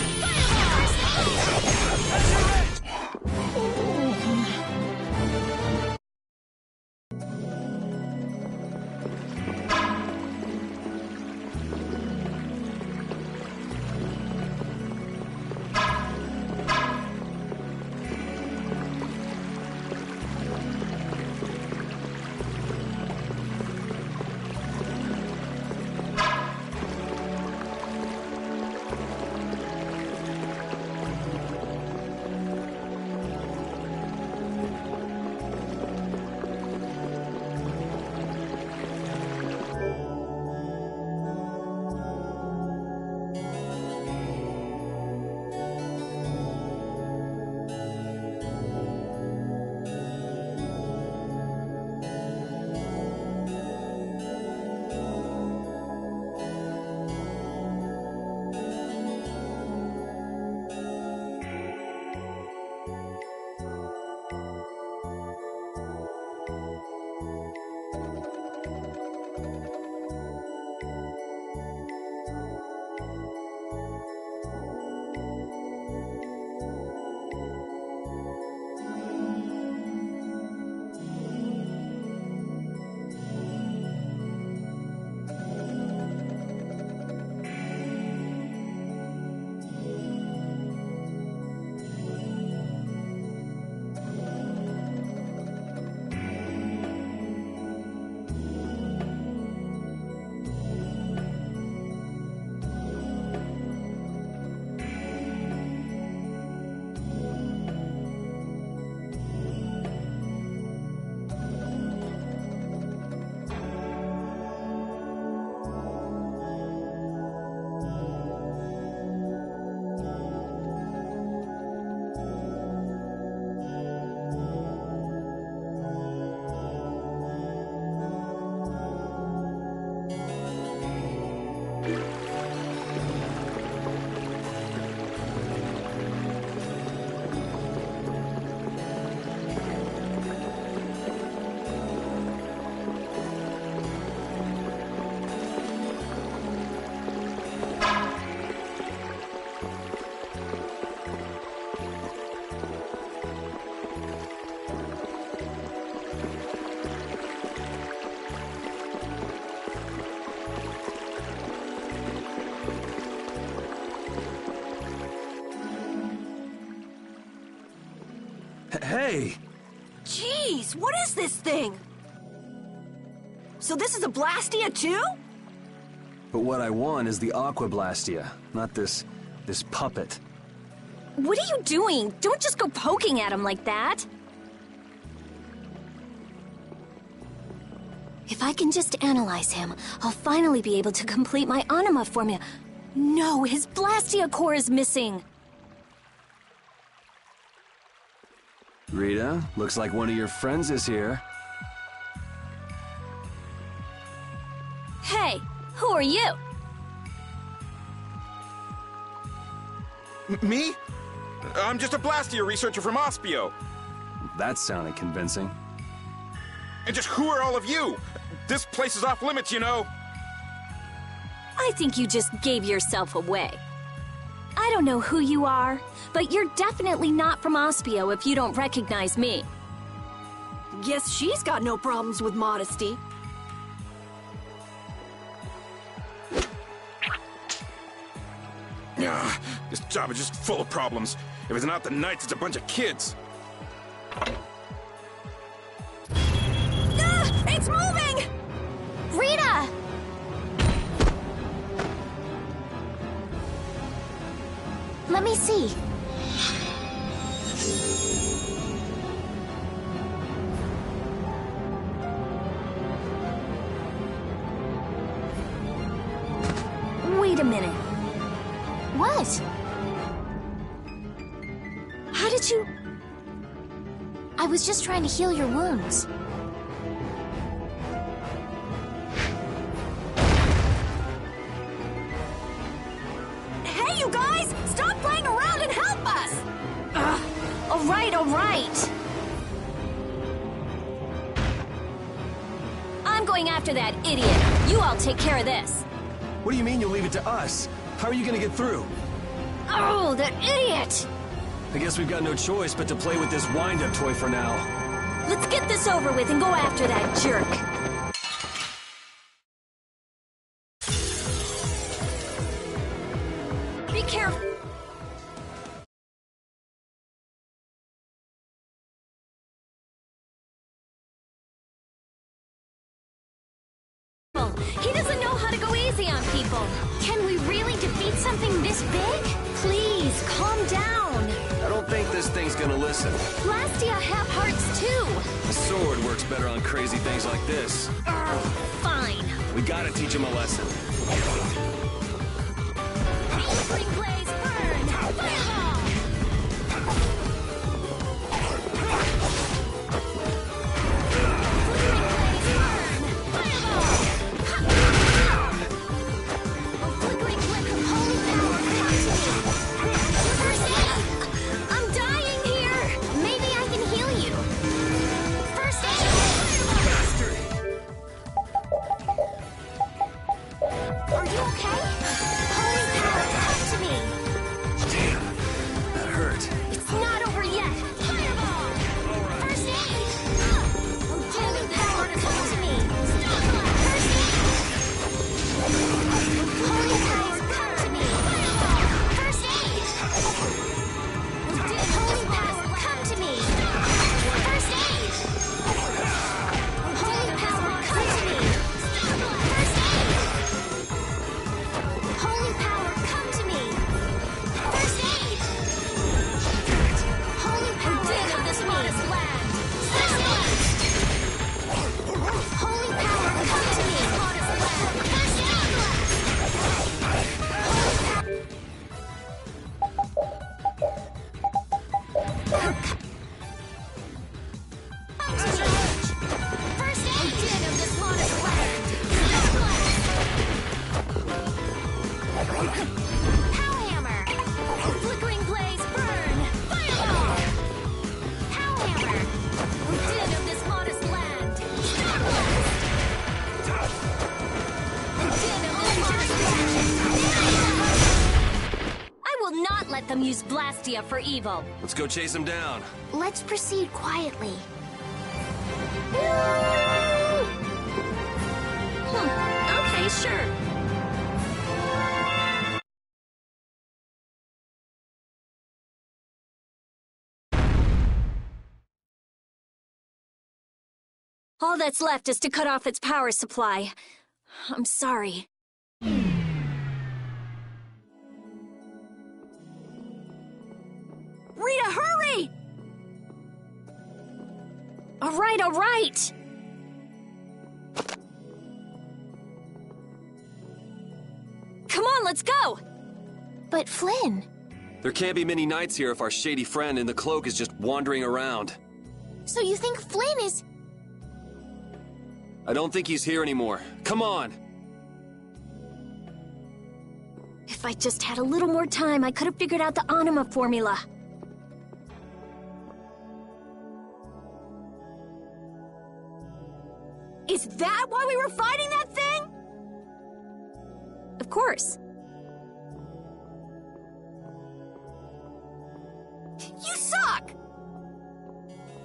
Hey! Jeez, what is this thing? So this is a Blastia too? But what I want is the Aqua Blastia, not this puppet. What are you doing? Don't just go poking at him like that. If I can just analyze him, I'll finally be able to complete my anima formula. No, his Blastia core is missing. Rita, looks like one of your friends is here. Hey, who are you? Me? I'm just a Blastia researcher from Ospio. That sounded convincing. And just who are all of you? This place is off limits, you know. I think you just gave yourself away. I don't know who you are, but you're definitely not from Ospio if you don't recognize me. Guess she's got no problems with modesty. Yeah, this job is just full of problems. If it's not the Knights, it's a bunch of kids. Ah! It's moving! Rita! Let me see. Wait a minute. What? How did you... I was just trying to heal your wounds. Hey, you guys! Stop playing around and help us! Ugh. All right, all right. I'm going after that idiot. You all take care of this. What do you mean you'll leave it to us? How are you gonna get through? Oh, that idiot! I guess we've got no choice but to play with this wind-up toy for now. Let's get this over with and go after that jerk. Be careful. He doesn't know how to go easy on people. Can we really defeat something this big? Please, calm down. I don't think this thing's gonna listen. Blastia have hearts too. The sword works better on crazy things like this. Fine. We gotta teach him a lesson. Flickering blaze, burn! Fireball! Flickering blaze, burn! Fireball! Flickering flip of holy power, come to me! First aid! I'm dying here! Maybe I can heal you. First aid! Are you okay? Holy power, come to me. Damn, that hurt. It's not over yet! Fireball! First aid. Holy power, come to me. First aid. Holy power, come to me. First aid. Holy power, come to me. First aid. Holy power, come to me. First aid. Holy power, come to me. First aid. Holy power, come Of this to me. modest land! First aid. Holy power, come to me. First aid. First aid of this modest land. Hellhammer. Flickering blaze, burn. Fireball. Hellhammer. Din of this modest land! Din of this modest land. I will not let them use Blastia for evil. Let's go chase him down. Let's proceed quietly. Okay, sure. All that's left is to cut off its power supply. I'm sorry. Rita, hurry! All right, all right! Come on, let's go! But Flynn, There can't be many knights here if our shady friend in the cloak is just wandering around. So you think Flynn is... I don't think he's here anymore. Come on! If I just had a little more time, I could have figured out the Anima formula. Is that why we were fighting that thing? Of course. You suck!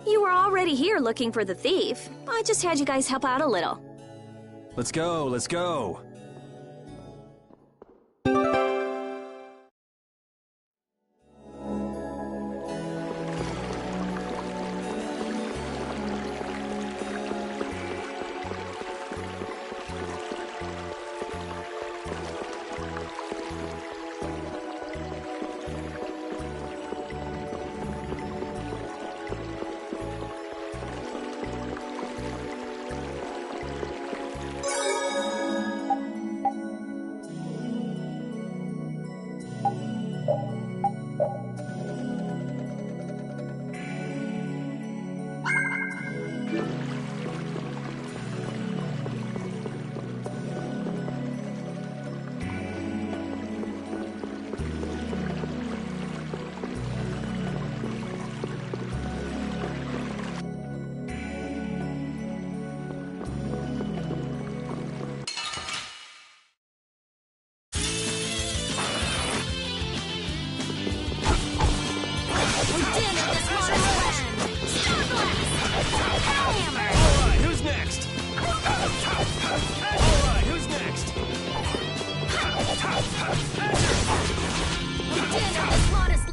You were already here looking for the thief. I just had you guys help out a little. Let's go, let's go!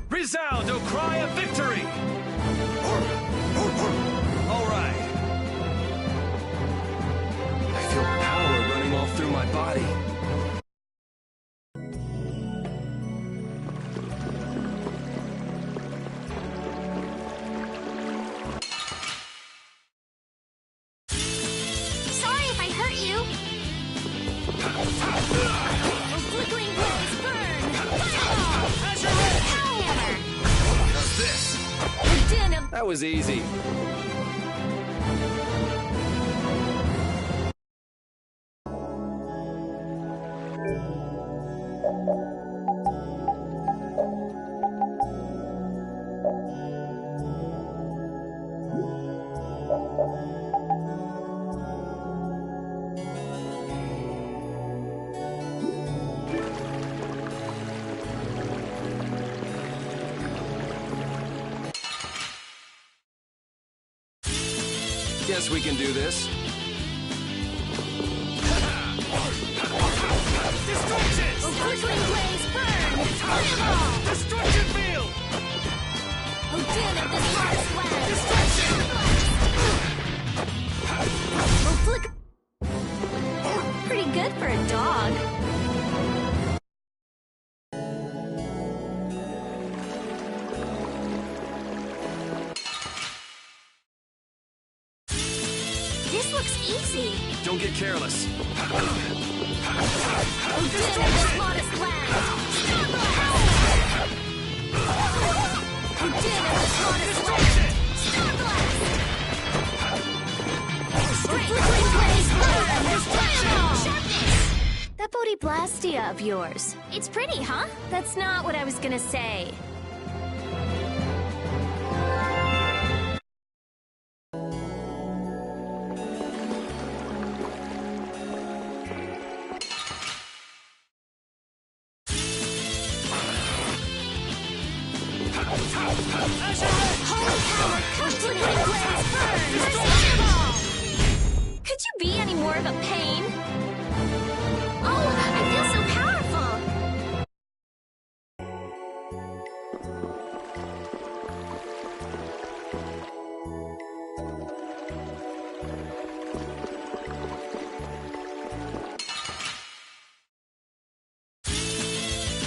Resound, O cry of victory! All right. I feel power running all through my body. Sorry if I hurt you. A flickering blaze burn. Fireball. Hellhammer. How's this? The din of... That was easy. Guess we can do this. Destruction! A flickering blaze burn. Fireball. Destruction field! A din of this lost land. Destruction! A flick... Pretty good for a dog. This looks easy. Don't get careless. A din of this modest land. A din of this modest land. Starblast. A flickering blaze burn. Fireball. Sharpness. That Bodhiblastia of yours. It's pretty, huh? That's not what I was gonna say. Holy power, come to me. Blaze burn. Fireball. Could you be any more of a pain? Oh, I feel so powerful.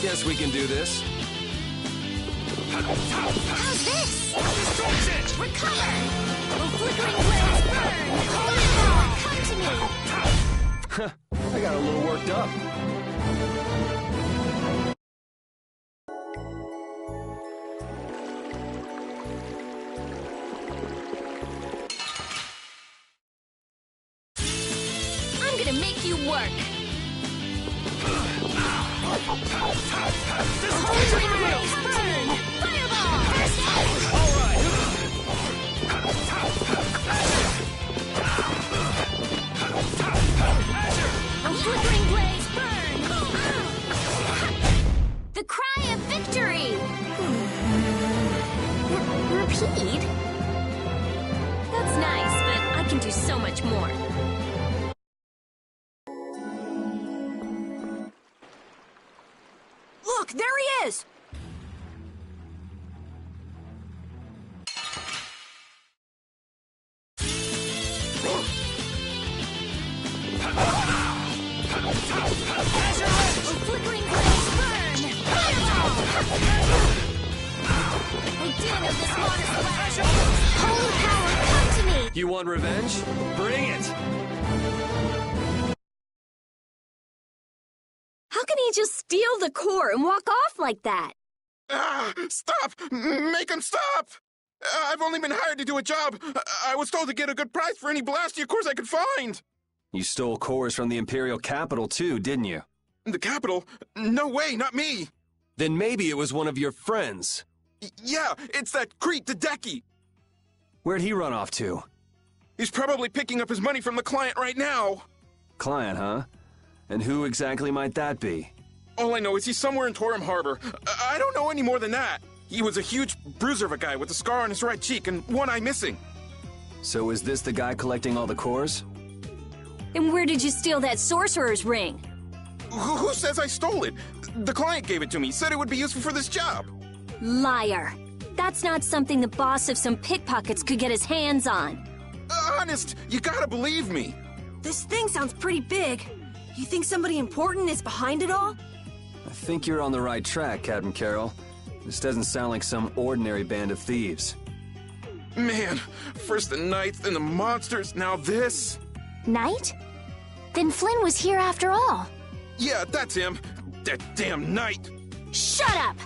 Guess we can do this. How's this? Destruction! Recover. A flickering blaze burn. Fireball, come to me. I got a little worked up. Stampede? That's nice, but I can do so much more. Look, there he is! Flickering blaze burn! Fireball! We're dealing with this water splash! Holy power, come to me! You want revenge? Bring it! How can he just steal the core and walk off like that? Stop! Make him stop! I've only been hired to do a job. I was told to get a good price for any Blastia cores I could find. You stole cores from the Imperial capital too, didn't you? The capital? No way, not me. Then maybe it was one of your friends. Yeah, it's that creep, Hideki. Where'd he run off to? He's probably picking up his money from the client right now. Client, huh? And who exactly might that be? All I know is he's somewhere in Torim Harbor. I don't know any more than that. He was a huge bruiser of a guy with a scar on his right cheek and one eye missing. So is this the guy collecting all the cores? And where did you steal that sorcerer's ring? Who says I stole it? The client gave it to me, said it would be useful for this job. Liar. That's not something the boss of some pickpockets could get his hands on. Honest, you gotta believe me. This thing sounds pretty big. You think somebody important is behind it all? I think you're on the right track, Captain Carroll. This doesn't sound like some ordinary band of thieves. Man, first the knights, then the monsters, now this. Knight? Then Flynn was here after all. Yeah, that's him. That damn knight. Shut up!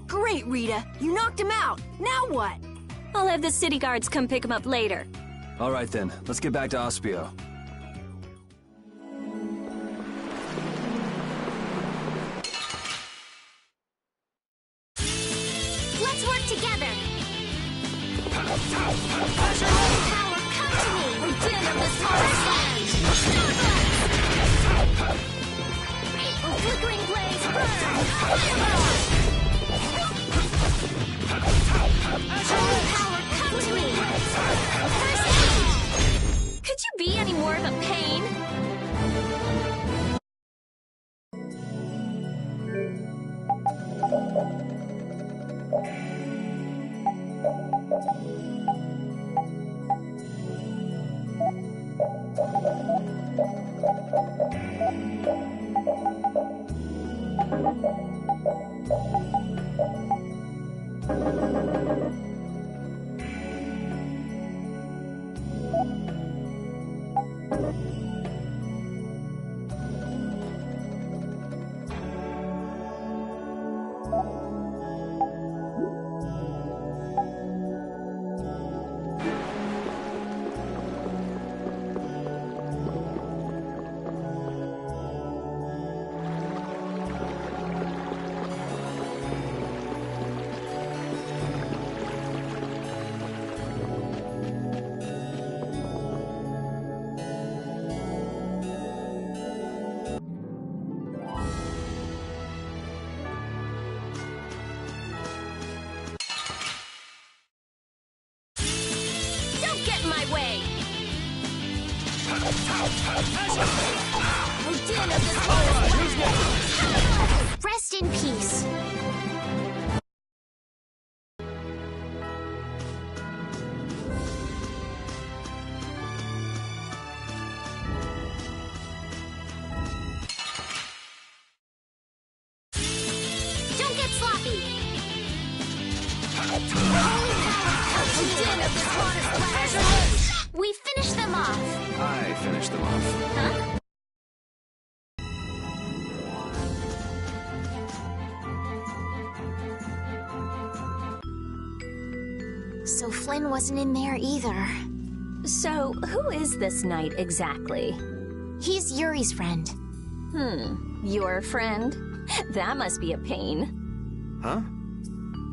Great, Rita. You knocked him out. Now what? I'll have the city guards come pick him up later. All right then, let's get back to Ospio. Let's work together! Power, come to me! We're dealing with this water splash! Flickering blaze burn! Fireball! Holy power, come to me! First aid! Could you be any more of a pain? Rest in peace. Don't get sloppy! We finished them off. I finished them off. Huh? So Flynn wasn't in there either. So, who is this knight exactly? He's Yuri's friend. Your friend? That must be a pain. Huh?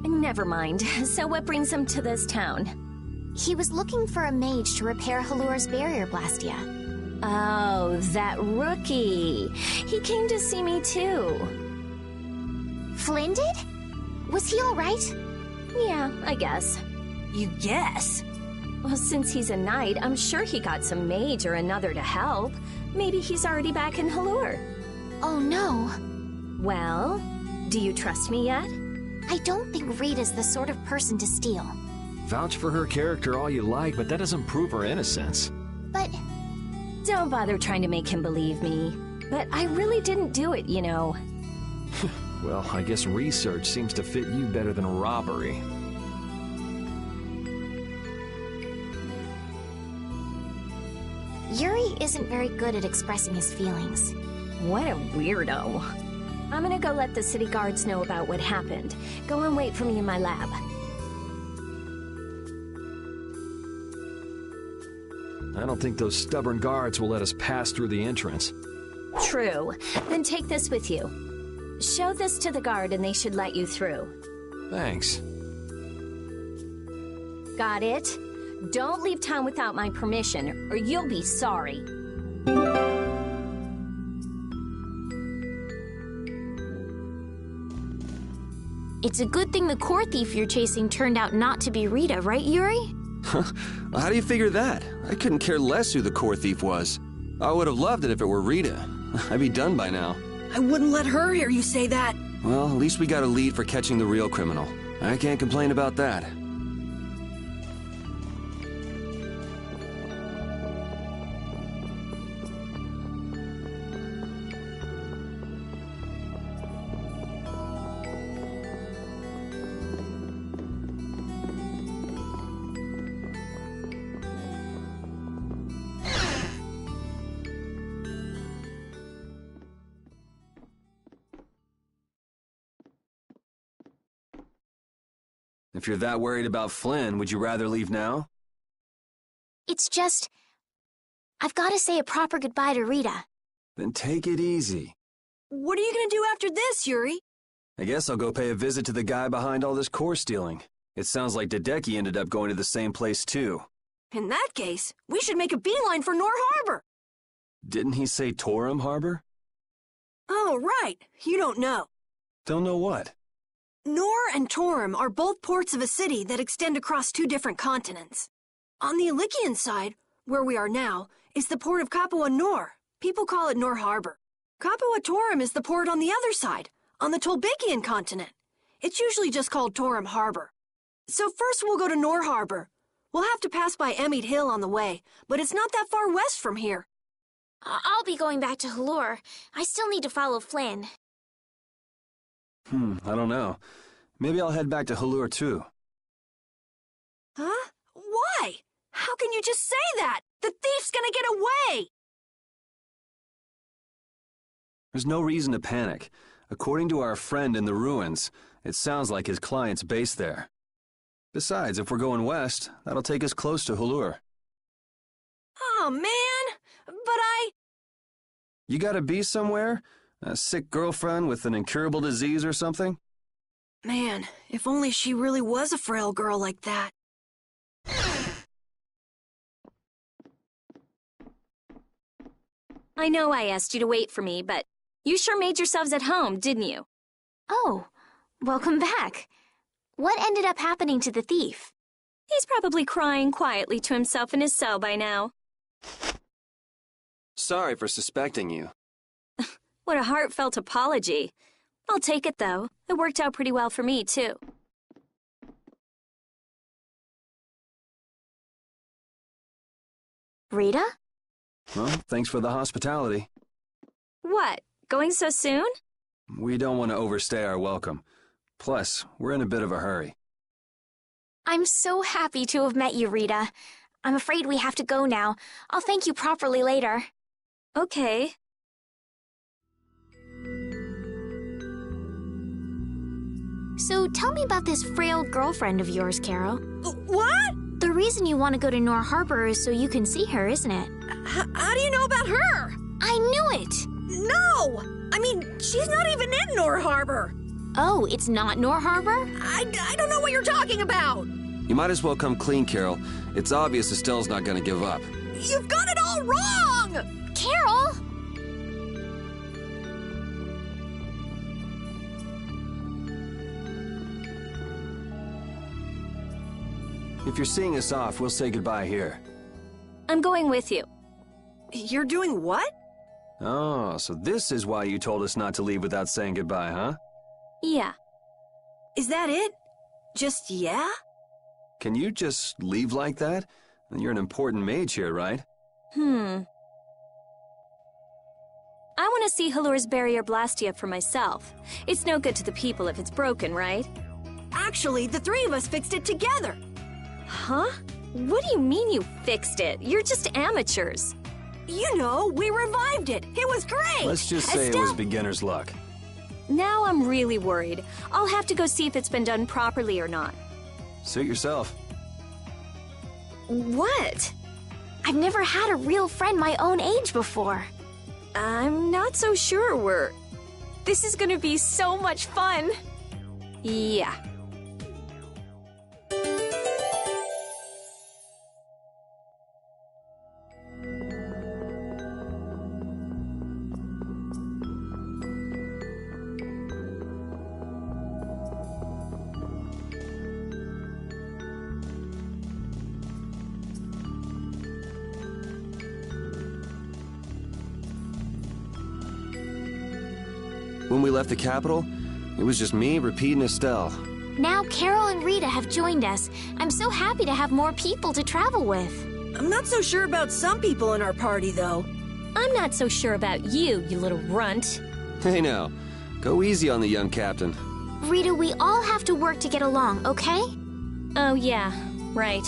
Never mind. So what brings him to this town? He was looking for a mage to repair Halur's barrier Blastia. Oh, that rookie. He came to see me too. Flynn did? Was he all right? Yeah, I guess. You guess? Well, since he's a knight, I'm sure he got some mage or another to help. Maybe he's already back in Halure. Oh no. Well, do you trust me yet? I don't think Rita's the sort of person to steal. Vouch for her character all you like, but that doesn't prove her innocence. But... Don't bother trying to make him believe me. But I really didn't do it, you know. Well, I guess research seems to fit you better than robbery. Yuri isn't very good at expressing his feelings. What a weirdo. I'm gonna go let the city guards know about what happened. Go and wait for me in my lab. I don't think those stubborn guards will let us pass through the entrance. True. Then take this with you. Show this to the guard and they should let you through. Thanks. Got it? Don't leave town without my permission, or you'll be sorry. It's a good thing the core thief you're chasing turned out not to be Rita, right, Yuri? How do you figure that? I couldn't care less who the core thief was. I would have loved it if it were Rita. I'd be done by now. I wouldn't let her hear you say that. Well, at least we got a lead for catching the real criminal. I can't complain about that. If you're that worried about Flynn, would you rather leave now? It's just... I've got to say a proper goodbye to Rita. Then take it easy. What are you gonna do after this, Yuri? I guess I'll go pay a visit to the guy behind all this core stealing. It sounds like Hideki ended up going to the same place too. In that case, we should make a beeline for Nor Harbor. Didn't he say Torum Harbor? Oh, right. You don't know. Don't know what? Nor and Torum are both ports of a city that extend across two different continents. On the Ilikian side, where we are now, is the port of Capua Nor. People call it Nor Harbor. Capua Torum is the port on the other side, on the Tolbekian continent. It's usually just called Torum Harbor. So first we'll go to Nor Harbor. We'll have to pass by Emmead Hill on the way, but it's not that far west from here. I'll be going back to Halure. I still need to follow Flynn. I don't know. Maybe I'll head back to Halure too. Huh? Why? How can you just say that? The thief's gonna get away! There's no reason to panic. According to our friend in the ruins, it sounds like his client's based there. Besides, if we're going west, that'll take us close to Halure. Oh, man! But You gotta be somewhere? A sick girlfriend with an incurable disease or something? Man, if only she really was a frail girl like that. I know I asked you to wait for me, but you sure made yourselves at home, didn't you? Oh, welcome back. What ended up happening to the thief? He's probably crying quietly to himself in his cell by now. Sorry for suspecting you. What a heartfelt apology. I'll take it, though. It worked out pretty well for me, too. Rita? Well, thanks for the hospitality. What? Going so soon? We don't want to overstay our welcome. Plus, we're in a bit of a hurry. I'm so happy to have met you, Rita. I'm afraid we have to go now. I'll thank you properly later. Okay. So tell me about this frail girlfriend of yours, Carol. What? The reason you want to go to Nor Harbor is so you can see her, isn't it? How do you know about her? I knew it! No! I mean, she's not even in Nor Harbor. Oh, it's not Nor Harbor? I don't know what you're talking about. You might as well come clean, Carol. It's obvious Estelle's not gonna give up. You've got it all wrong! Carol! If you're seeing us off, we'll say goodbye here. I'm going with you. You're doing what? Oh, so this is why you told us not to leave without saying goodbye, huh? Yeah. Is that it? Just yeah? Can you just leave like that? You're an important mage here, right? I want to see Halur's barrier Blastia for myself. It's no good to the people if it's broken, right? Actually, the three of us fixed it together. Huh? What do you mean you fixed it? You're just amateurs. You know, we revived it. It was great. Let's just say it was beginner's luck. Now I'm really worried. I'll have to go see if it's been done properly or not. Suit yourself. What? I've never had a real friend my own age before. I'm not so sure This is gonna be so much fun. Yeah. When we left the capital, it was just me, Repeat, and Estelle. Now Carol and Rita have joined us. I'm so happy to have more people to travel with. I'm not so sure about some people in our party, though. I'm not so sure about you, you little runt. Hey now, go easy on the young captain. Rita, we all have to work to get along, okay? Oh yeah, right.